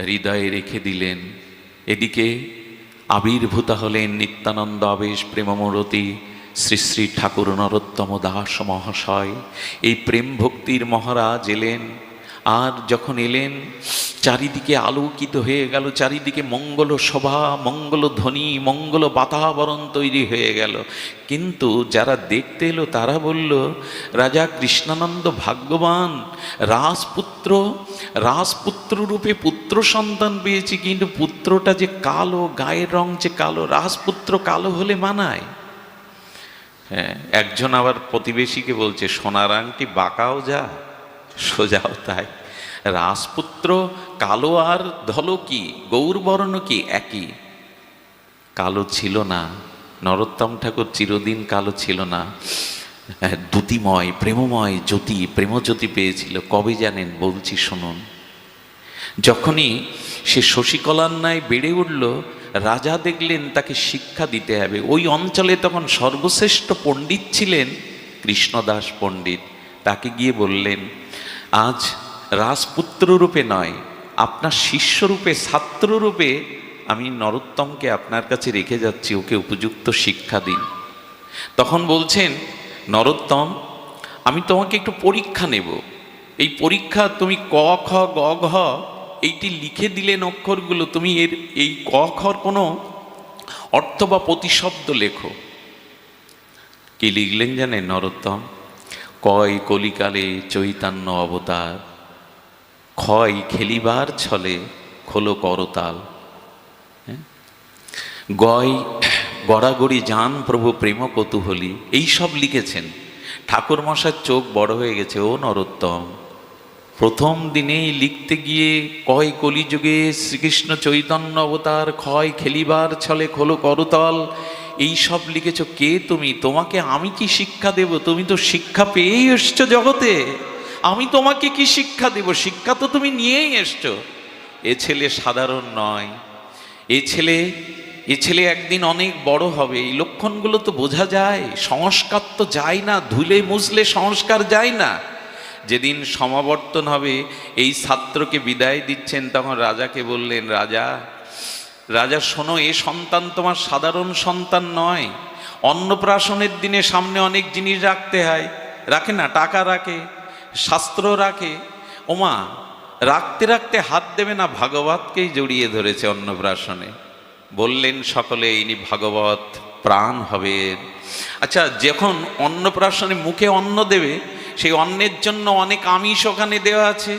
হৃদয়ে রেখে দিলেন। এদিকে আবির্ভূতা হলেন নিত্যানন্দ আবেশ প্রেমমূরতি শ্রী শ্রী ঠাকুর নরোত্তম দাস মহাশয়। এই প্রেম ভক্তির মহারাজ এলেন। আর যখন এলেন, চারিদিকে আলোকিত হয়ে গেল, চারিদিকে মঙ্গল শোভা, মঙ্গল ধ্বনি, মঙ্গল বাতাবরণ তৈরি হয়ে গেল। কিন্তু যারা দেখতে এলো তারা বলল, রাজা কৃষ্ণানন্দ ভাগ্যবান, রাজপুত্র রূপে পুত্র সন্তান পেয়েছি, কিন্তু পুত্রটা যে কালো, গায়ের রং যে কালো, রাজপুত্র কালো হলে মানায়? হ্যাঁ, একজন আবার প্রতিবেশীকে বলছে, সোনার আংটি বাঁকাও যা, সোজাও তাই। রাজপুত্র কালো আর ধলো কি, গৌরবর্ণ কি একই? কালো ছিল না, নরোত্তম ঠাকুর চিরদিন কালো ছিল না। দ্যুতিময় প্রেমময় জ্যোতি, প্রেমজ্যোতি পেয়েছিল। কবে জানেন? বলছি শুনুন। যখনই সে শশীকলার ন্যায় বেড়ে উঠল, রাজা দেখলেন তাকে শিক্ষা দিতে হবে। ওই অঞ্চলে তখন সর্বশ্রেষ্ঠ পণ্ডিত ছিলেন কৃষ্ণদাস পণ্ডিত। তাকে গিয়ে বললেন, আজ রাজপুত্র রূপে নয়, আপনার শিষ্যরূপে, ছাত্ররূপে আমি নরোত্তমকে আপনার কাছে রেখে যাচ্ছি, ওকে উপযুক্ত শিক্ষা দিন। তখন বলছেন, নরোত্তম আমি তোমাকে একটু পরীক্ষা নেব। এই পরীক্ষা, তুমি ক খ গ ঘ এইটি লিখে দিলেন অক্ষরগুলো, তুমি এর এই ক খর কোনো অর্থ বা প্রতিশব্দ লেখো। কি লিখলেন জানেন নরোত্তম? কয় কলিকালে চৈতন্য অবতার, ক্ষয় খেলিবার ছলে খোলো করতাল। গয় গড়াগড়ি যান প্রভু প্রেম কৌতূহলী, এইসব লিখেছেন। ঠাকুর মশার চোখ বড় হয়ে গেছে। ও নরোত্তম, প্রথম দিনেই লিখতে গিয়ে কয় কলিযুগে শ্রীকৃষ্ণ চৈতন্য অবতার, ক্ষয় খেলিবার ছলে খোলো করতল, এই সব লিখেছ। কে তুমি? তোমাকে আমি কি শিক্ষা দেব? তুমি তো শিক্ষা পেয়েই এসছো জগতে, আমি তোমাকে কি শিক্ষা দেব? শিক্ষা তো তুমি নিয়েই এসছো। এ ছেলে সাধারণ নয়, এ ছেলে একদিন অনেক বড় হবে। এই লক্ষণগুলো তো বোঝা যায়। সংস্কার তো যায় না, ধুলে মুছলে সংস্কার যায় না। যেদিন সমাবর্তন হবে, এই ছাত্রকে বিদায় দিচ্ছেন, তখন রাজাকে বললেন, রাজা শোনো, এ সন্তান তোমার সাধারণ সন্তান নয়। অন্নপ্রাশনের দিনে সামনে অনেক জিনিস রাখতে হয়, রাখে না? টাকা রাখে, শাস্ত্র রাখে। ওমা, রাখতে রাখতে হাত দেবে না, ভাগবতকেই জড়িয়ে ধরেছে অন্নপ্রাশনে। বললেন সকলে, ইনি ভাগবত প্রাণ হবে। আচ্ছা, যখন অন্নপ্রাশনে মুখে অন্ন দেবে, সেই অন্নের জন্য অনেক আমিষ ওখানে দেওয়া আছে,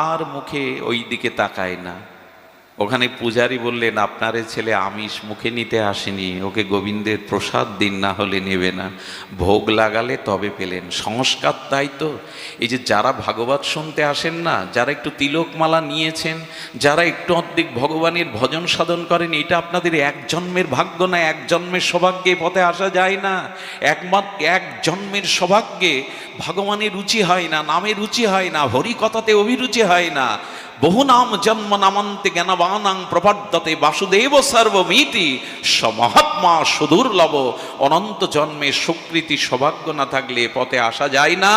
আর মুখে ওই দিকে তাকায় না। ওখানে পূজারী বললেন, আপনার ছেলে আমিষ মুখে নিতে আসেনি, ওকে গোবিন্দের প্রসাদ দিন, না হলে নেবে না, ভোগ লাগালে তবে পেলেন। সংস্কার তাই তো। এই যে যারা ভাগবত শুনতে আসেন না, যারা একটু তিলকমালা নিয়েছেন, যারা একটু অর্ধেক ভগবানের ভজন সাধন করেন, এটা আপনাদের এক জন্মের ভাগ্য না, এক জন্মের সৌভাগ্যে পথে আসা যায় না। একমাত্র এক জন্মের সৌভাগ্যে ভগবানের রুচি হয় না, নামে রুচি হয় না, হরি কথাতে অভিরুচি হয় না। বহু নাম জন্ম নামান্তে জ্ঞানবানাং প্রপদ্যতে বাসুদেব সর্বমিতি সমহাত্মা সুদুর্লভ। অনন্ত জন্মে সুকৃতি সৌভাগ্য না থাকলে পথে আসা যায় না,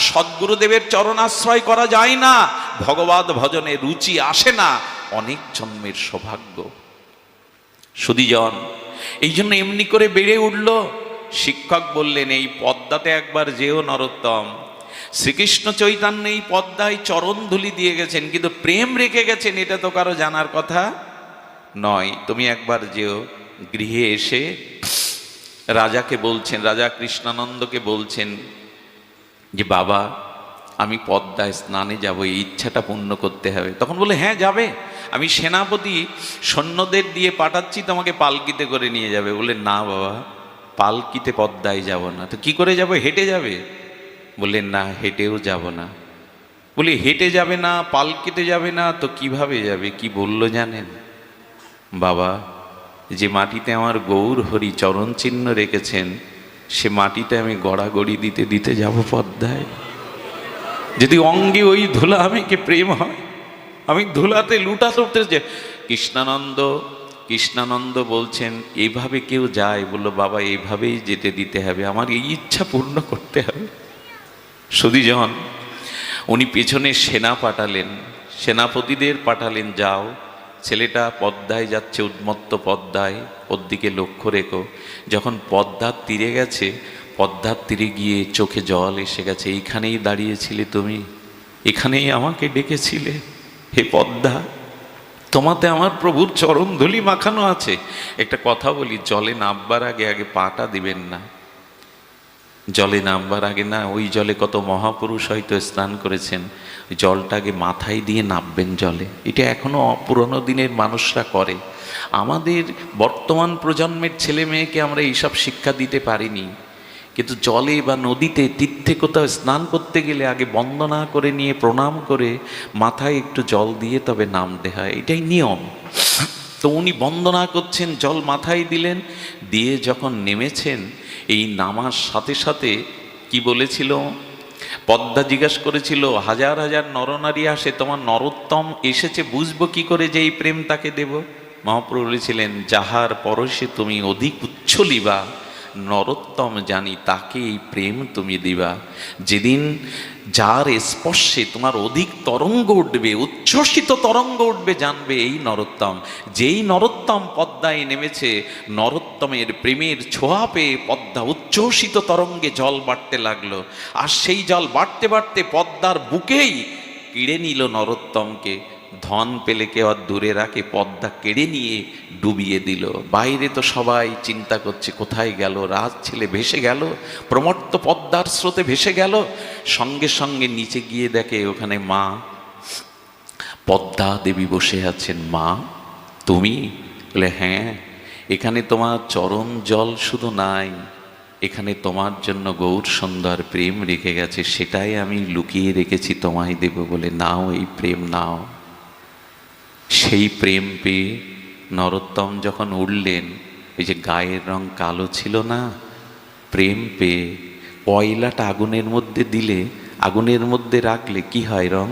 সদ্গুরুদেবের চরণাশ্রয় করা যায় না, ভগবত ভজনে রুচি আসে না, অনেক জন্মের সৌভাগ্য। সুধীজন, এই জন্য এমনি করে বেড়ে উঠল। শিক্ষক বললেন, এই পদ্মাতে একবার যেও নরোত্তম। শ্রীকৃষ্ণ চৈতন্য এই পদ্মায় চরণ ধুলি দিয়ে গেছেন, কিন্তু প্রেম রেখে গেছেন এটা তো কারো জানার কথা নয়। তুমি একবার যেও। গৃহে এসে রাজাকে বলছেন, রাজা কৃষ্ণানন্দকে বলছেন যে বাবা, আমি পদ্মায় স্নানে যাব, এই ইচ্ছাটা পূর্ণ করতে হবে। তখন বলে, হ্যাঁ যাবে, আমি সেনাপতি সৈন্যদের দিয়ে পাঠাচ্ছি, তোমাকে পালকিতে করে নিয়ে যাবে। বলে, না বাবা, পালকিতে পদ্মায় যাব না। তো কি করে যাবো? হেঁটে যাবে? বললেন, না, হেঁটেও যাব না। বলি, হেঁটে যাবে না, পালকিতে যাবে না, তো কিভাবে যাবে? কি বলল জানেন? বাবা, যে মাটিতে আমার গৌর হরি চরণ চিহ্ন রেখেছেন, সে মাটিতে আমি গড়াগড়ি দিতে দিতে যাব পদ্মায়। যদি অঙ্গে ওই ধুলা আমাকে প্রেম হয়, আমি ধুলাতে লুটা চড়তে যে। কৃষ্ণানন্দ বলছেন, এইভাবে কেউ যায়? বলল, বাবা, এইভাবেই যেতে দিতে হবে, আমার এই ইচ্ছা পূর্ণ করতে হবে। সুধীজন, উনি পেছনে সেনা পাঠালেন, সেনাপতিদের পাঠালেন, যাও, ছেলেটা পদ্মায় যাচ্ছে, উন্মত্ত পদ্মায়, ওর দিকে লক্ষ্য রেখো। যখন পদ্মার তীরে গেছে, পদ্মার তীরে গিয়ে চোখে জল এসে গেছে। এইখানেই দাঁড়িয়েছিলে তুমি, এখানেই আমাকে ডেকেছিলে, হে পদ্মা, তোমাতে আমার প্রভুর চরণ ধুলি মাখানো আছে। একটা কথা বলি, জলে নামবার আগে আগে পাটা দিবেন না। জলে নামবার আগে না, ওই জলে কত মহাপুরুষ হয়তো স্নান করেছেন, জলটা আগে মাথায় দিয়ে নামবেন জলে। এটা এখনো পুরনো দিনের মানুষরা করে। আমাদের বর্তমান প্রজন্মের ছেলে মেয়েকে আমরা এইসব শিক্ষা দিতে পারিনি। কিন্তু জলে বা নদীতে, তীর্থে কোথাও স্নান করতে গেলে আগে বন্দনা করে নিয়ে প্রণাম করে মাথায় একটু জল দিয়ে তবে নামতে হয়, এটাই নিয়ম। তো উনি বন্দনা করছেন, জল মাথায় দিলেন, দিয়ে যখন নেমেছেন, এই নামার সাথে সাথে কি বলেছিল? পদ্মা জিজ্ঞাসা করেছিল, হাজার হাজার নরনারী আসে, তোমার নরোত্তম এসেছে, বুঝবো কি করে যে এই প্রেম তাকে দেব? মহাপ্রভু বলেছিলেন, যাহার পরশে তুমি অধিক উচ্ছলিবা, নরোত্তম জানি তাকে এই প্রেম তুমি দিবা। যেদিন যার স্পর্শে তোমার অধিক তরঙ্গ উঠবে, উচ্ছ্বসিত তরঙ্গ উঠবে, জানবে এই নরোত্তম। যেই নরোত্তম পদ্মায় নেমেছে, নরোত্তমের প্রেমের ছোঁয়া পেয়ে পদ্মা উচ্ছ্বসিত তরঙ্গে জল বাড়তে লাগলো। আর সেই জল বাড়তে বাড়তে পদ্মার বুকেই কেড়ে নিল নরোত্তমকে। ধন পেলে কেউ আর দূরে রাখে, পদ্মা কেড়ে নিয়ে ডুবিয়ে দিল। বাইরে তো সবাই চিন্তা করছে, কোথায় গেল রাজ ছেলে? ভেসে গেল, প্রমত্ত পদ্মার স্রোতে ভেসে গেল। সঙ্গে সঙ্গে নিচে গিয়ে দেখে ওখানে মা পদ্মা দেবী বসে আছেন। মা, তুমি? বলে, হ্যাঁ, এখানে তোমার চরণ জল শুধু নাই, এখানে তোমার জন্য গৌর সুন্দর প্রেম রেখে গেছে, সেটাই আমি লুকিয়ে রেখেছি, তোমায় দেব বলে। নাও, এই প্রেম নাও। সেই প্রেম পেয়ে নরোত্তম যখন উঠলেন, ওই যে গায়ের রং কালো ছিল না, প্রেম পেয়ে কয়লাটা আগুনের মধ্যে দিলে, আগুনের মধ্যে রাখলে কি হয়? রং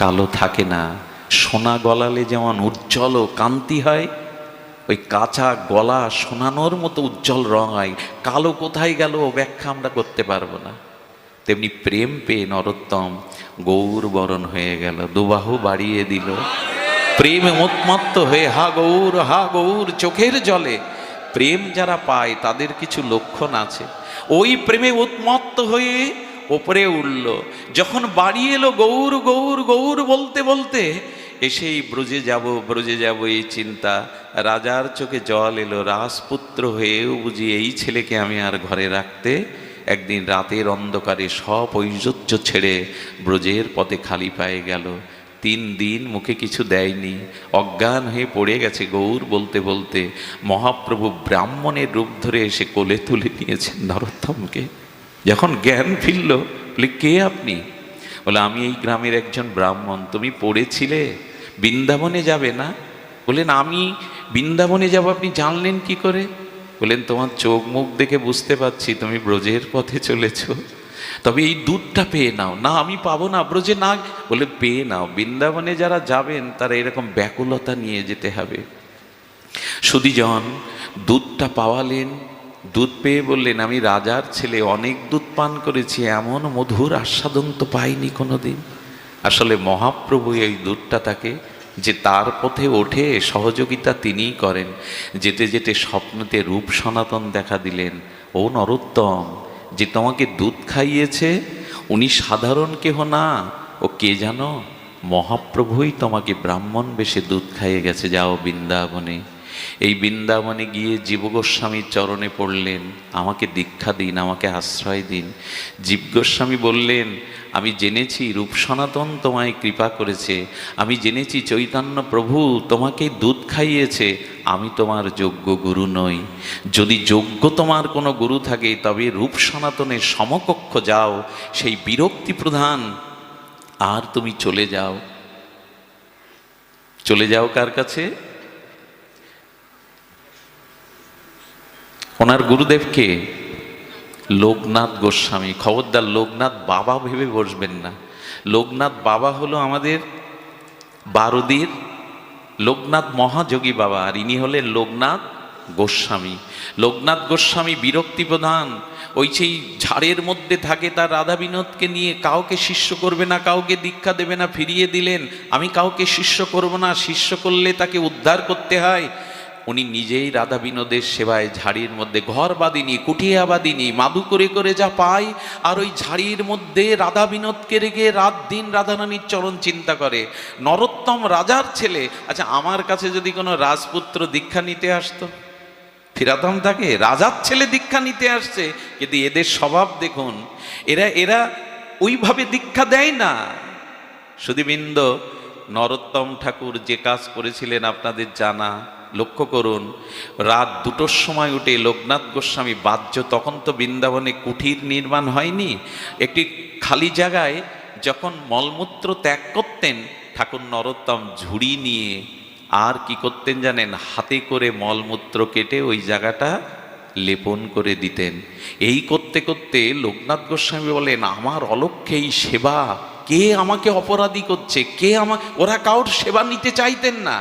কালো থাকে না। সোনা গলালে যেমন উজ্জ্বল ও কান্তি হয়, ওই কাঁচা গলা সোনানোর মতো উজ্জ্বল রং হয়। কালো কোথায় গেল ব্যাখ্যা আমরা করতে পারবো না। তেমনি প্রেম পেয়ে নরোত্তম গৌর বরণ হয়ে গেল, দুবাহু বাড়িয়ে দিল, প্রেমে উন্মত্ত হয়ে হা গৌর চোখের জলে। প্রেম যারা পায় তাদের কিছু লক্ষণ আছে। ওই প্রেমে উন্মত্ত হয়ে ওপরে উঠল। যখন বাড়ি এলো গৌর গৌর গৌর বলতে বলতে, এসেই ব্রজে যাব এই চিন্তা। রাজার চোখে জল এলো, রাজপুত্র হয়েও বুঝি এই ছেলেকে আমি আর ঘরে রাখতে। একদিন রাতের অন্ধকারে সব ঐশ্বর্য ছেড়ে ব্রজের পথে খালি পায়ে গেল। 3 দিন মুখে কিছু দেয়নি, অজ্ঞান হয়ে পড়ে গেছে। গৌর বলতে বলতে মহাপ্রভু ব্রাহ্মণের রূপ ধরে এসে কোলে তুলে নিয়েছেন নরোত্তমকে। যখন জ্ঞান ফিরল, বলে কে আপনি? বলে আমি এই গ্রামের একজন ব্রাহ্মণ। তুমি পড়েছিলে বৃন্দাবনে যাবে না? বলেন আমি বৃন্দাবনে যাব, আপনি জানলেন কি করে? বলেন তোমার চোখ মুখ দেখে বুঝতে পারছি তুমি ব্রজের পথে চলেছ, তবে এই দুধটা পেয়ে নাও। না আমি পাবো না, ব্রজে না। বলে পেয়ে নাও, বৃন্দাবনে যারা যাবেন তারা এরকম ব্যাকুলতা নিয়ে যেতে হবে। সুধীজন দুধটা পাওয়ালেন, দুধ পেয়ে বললেন আমি রাজার ছেলে, অনেক দুধ পান করেছি, এমন মধুর আস্বাদন তো পাইনি কোনোদিন। আসলে মহাপ্রভু এই দুধটা তাকে, যে তার পথে ওঠে সহযোগিতা তিনিই করেন। যেতে যেতে স্বপ্নতে রূপ সনাতন দেখা দিলেন। ও নরোত্তম, যে তোমাকে দুধ খাইয়েছে উনি সাধারণ কেহ না, ও কে জানো? মহাপ্রভুই তোমাকে ব্রাহ্মণ বেশে দুধ খাইয়ে গেছে, যাও বৃন্দাবনে। এই বৃন্দাবনে গিয়ে জীব গোস্বামীর চরণে পড়লেন, আমাকে দীক্ষা দিন, আমাকে আশ্রয় দিন। জীব গোস্বামী বললেন আমি জেনেছি রূপ সনাতন তোমায় কৃপা করেছে, আমি জেনেছি চৈতন্য প্রভু তোমাকে দুধ খাইয়েছে, আমি তোমার যোগ্য গুরু নই। যদি যোগ্য তোমার কোনো গুরু থাকে তবে রূপ সনাতনের সমকক্ষ যাও, সেই বিরক্তি প্রধান, আর তুমি চলে যাও। চলে যাও কার কাছে? ওনার গুরুদেবকে, লোকনাথ গোস্বামী। খবরদার লোকনাথ বাবা ভেবে বসবেন না। লোকনাথ বাবা হলো আমাদের বারুদির লোকনাথ মহাযোগী বাবা, আর ইনি হলেন লোকনাথ গোস্বামী। লোকনাথ গোস্বামী বিরক্তি প্রধান, ওই সেই ঝাড়ের মধ্যে থাকে, তার রাধা বিনোদকে নিয়ে কাউকে শিষ্য করবে না, কাউকে দীক্ষা দেবে না। ফিরিয়ে দিলেন, আমি কাউকে শিষ্য করব না, শিষ্য করলে তাকে উদ্ধার করতে হয়। উনি নিজেই রাধা বিনোদের সেবায় ঝাড়ির মধ্যে ঘর বাঁধিনি, কুঠিয়া বাঁধিনি, মাদু করে করে যা পায়, আর ওই ঝাড়ির মধ্যে রাধা বিনোদকে রেখে রাত দিন রাধারানীর চরণ চিন্তা করে। নরোত্তম রাজার ছেলে। আচ্ছা আমার কাছে যদি কোনো রাজপুত্র দীক্ষা নিতে আসতো, ফিরাতাম তাকে? রাজার ছেলে দীক্ষা নিতে আসছে, কিন্তু এদের স্বভাব দেখুন, এরা ওইভাবে দীক্ষা দেয় না। সুধীবৃন্দ, নরোত্তম ঠাকুর যে কাজ করেছিলেন আপনাদের জানা। লক্ষ্য করুন, রাত 2টোর সময় উঠে লোকনাথ গোস্বামী বাহ্য, তখন তো বৃন্দাবনে কুঠির নির্মাণ হয়নি, একটি খালি জায়গায় যখন মলমূত্র ত্যাগ করতেন, ঠাকুর নরোত্তম ঝুড়ি নিয়ে আর কি করতেন জানেন? হাতে করে মলমূত্র কেটে ওই জায়গাটা লেপন করে দিতেন। এই করতে করতে লোকনাথ গোস্বামী বলেন আমার অলক্ষ্যে এই সেবা, কে আমাকে অপরাধী করছে, কে ওরা কারোর সেবা নিতে চাইতেন না।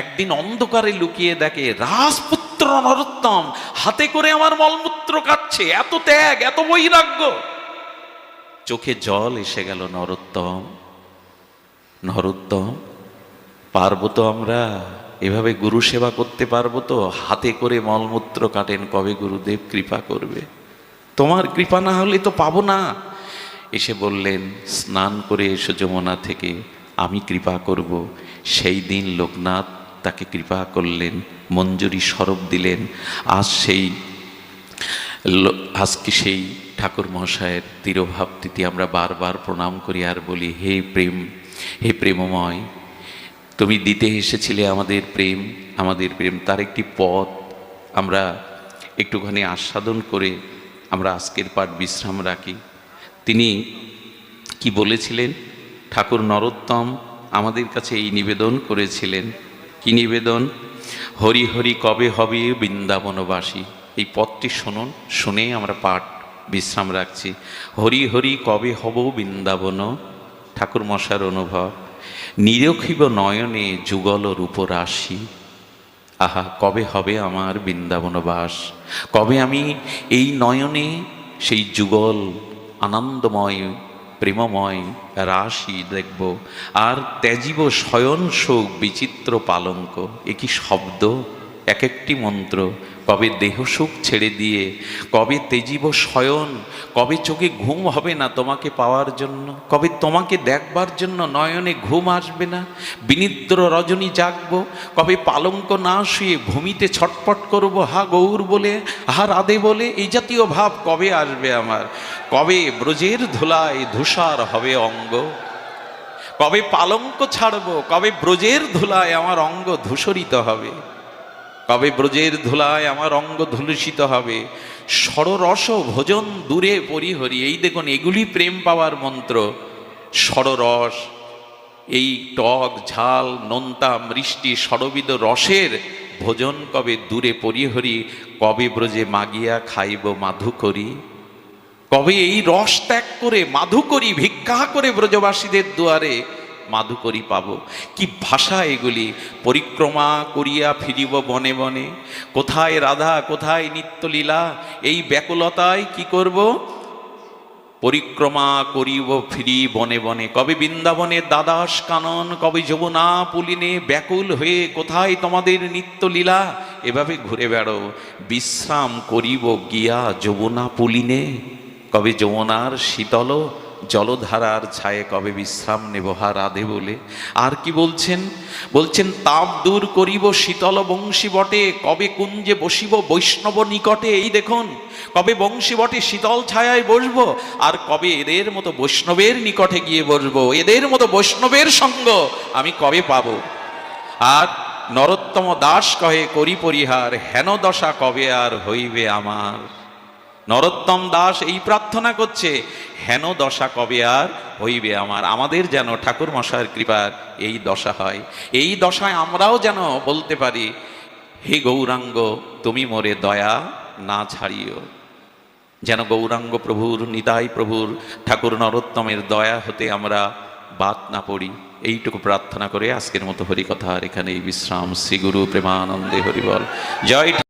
একদিন অন্ধকারে লুকিয়ে দেখে রাজপুত্র নরোত্তম হাতে করে আমার মলমূত্র কাটছে। এত ত্যাগ, এত বৈরাগ্য, চোখে জল এসে গেল। নরোত্তম পারবো তো আমরা এভাবে গুরু সেবা করতে? পারবো তো? হাতে করে মলমূত্র কাটেন, কবে গুরুদেব কৃপা করবে? তোমার কৃপা না হলে তো পাবো না। এসে বললেন স্নান করে এসো যমুনা থেকে, আমি কৃপা করব। সেই দিন লোকনাথ তাকে কৃপা করলেন, মঞ্জুরি স্বরূপ দিলেন। আজকে সেই ঠাকুর মহাশয়ের তিরোভাব তিথি আমরা বারবার প্রণাম করি আর বলি হে প্রেম, হে প্রেমময়, তুমি দিতে এসেছিলে আমাদের প্রেম, তার একটি পথ আমরা একটুখানি আস্বাদন করে আমরা আজকের পাঠ বিশ্রাম রাখি। তিনি কি বলেছিলেন? ঠাকুর নরোত্তম আমাদের কাছে এই নিবেদন করেছিলেন। কি নিবেদন? হরি হরি কবে হবে বৃন্দাবনবাসী। এই পথটি শুনুন, শুনে আমরা পাঠ বিশ্রাম রাখছি। হরি হরি কবে হব বৃন্দাবন, ঠাকুর মশার অনুভব। নিরখিব নয়নে যুগল রূপরাশি, আহা কবে হবে আমার বৃন্দাবনবাস, কবে আমি এই নয়নে সেই যুগল আনন্দময় প্রেমময় রাশি দেখব, আর ত্যাজিব শয়ন শোক বিচিত্র পালঙ্ক। এ কি শব্দ, এক একটি মন্ত্র। কবে দেহ সুখ ছেড়ে দিয়ে, কবে তেজিব শয়ন, কবে চোখে ঘুম হবে না তোমাকে পাওয়ার জন্য, কবে তোমাকে দেখবার জন্য নয়নে ঘুম আসবে না, বিনিদ্র রজনী জাগবো, কবে পালঙ্ক না শুয়ে ভূমিতে ছটপট করব হা গৌর বলে, হা রাধে বলে। এই জাতীয় ভাব কবে আসবে আমার? কবে ব্রজের ধুলায় ধূসার হবে অঙ্গ, কবে পালঙ্ক ছাড়বো, কবে ব্রজের ধুলায় আমার অঙ্গ ধূসরিত হবে, কবে ব্রজের ধুলায় আমার অঙ্গ ধুলুষিত হবে। ষড়রস ভোজন দূরে পরিহরি, এই দেখুন এগুলি প্রেম পাওয়ার মন্ত্র। ষড়রস, এই টক ঝাল নোনতা মিষ্টি ষড়বিধ রসের ভোজন কবে দূরে পরিহরি, কবে ব্রজে মাগিয়া খাইব মাধুকরী, কবে এই রস ত্যাগ করে মাধুকরী ভিক্ষা করে ব্রজবাসীদের দুয়ারে মাধুকরী পাব। কি ভাষা এগুলি! পরিক্রমা করিয়া ফিরিব বনে বনে, কোথায় রাধা কোথায় নিত্যলীলা, এই ব্যাকুলতায় কি করব? পরিক্রমা করিব ফিরি বনে বনে। কবে বৃন্দাবনে দ্বাদশ কানন, কবে যমুনা পুলিনে ব্যাকুল হয়ে কোথায় তোমাদের নিত্যলীলা, এভাবে ঘুরে বেড়ো। বিশ্রাম করিব গিয়া যমুনা পুলিনে, কবে যমুনার শীতল জলধারার ছায়ে কবে বিশ্রাম নেব হা রাধে বলে। আর কি বলছেন? বলছেন তাপ দূর করিব শীতল বংশী বটে, কবে কুঞ্জে বসিব বৈষ্ণব নিকটে। এই দেখুন, কবে বংশী বটে শীতল ছায়ায় বসবো, আর কবে এদের মতো বৈষ্ণবের নিকটে গিয়ে বসবো, এদের মতো বৈষ্ণবের সঙ্গ আমি কবে পাবো। আর নরোত্তম দাস কহে করি পরিহার, হেন দশা কবে আর হইবে আমার। নরোত্তম দাস এই প্রার্থনা করছে, হেন দশা কবে আর হইবে আমার। আমাদের যেন ঠাকুর মশায়ের কৃপার এই দশা হয়, এই দশায় আমরাও যেন বলতে পারি, হে গৌরাঙ্গ তুমি মোরে দয়া না ছাড়িও। যেন গৌরাঙ্গ প্রভুর, নিতাই প্রভুর, ঠাকুর নরোত্তমের দয়া হতে আমরা বাদ না পড়ি। এইটুকু প্রার্থনা করে আজকের মতো হরিকথার এখানেই বিশ্রাম। শ্রী গুরু প্রেমানন্দে হরিবল। জয়।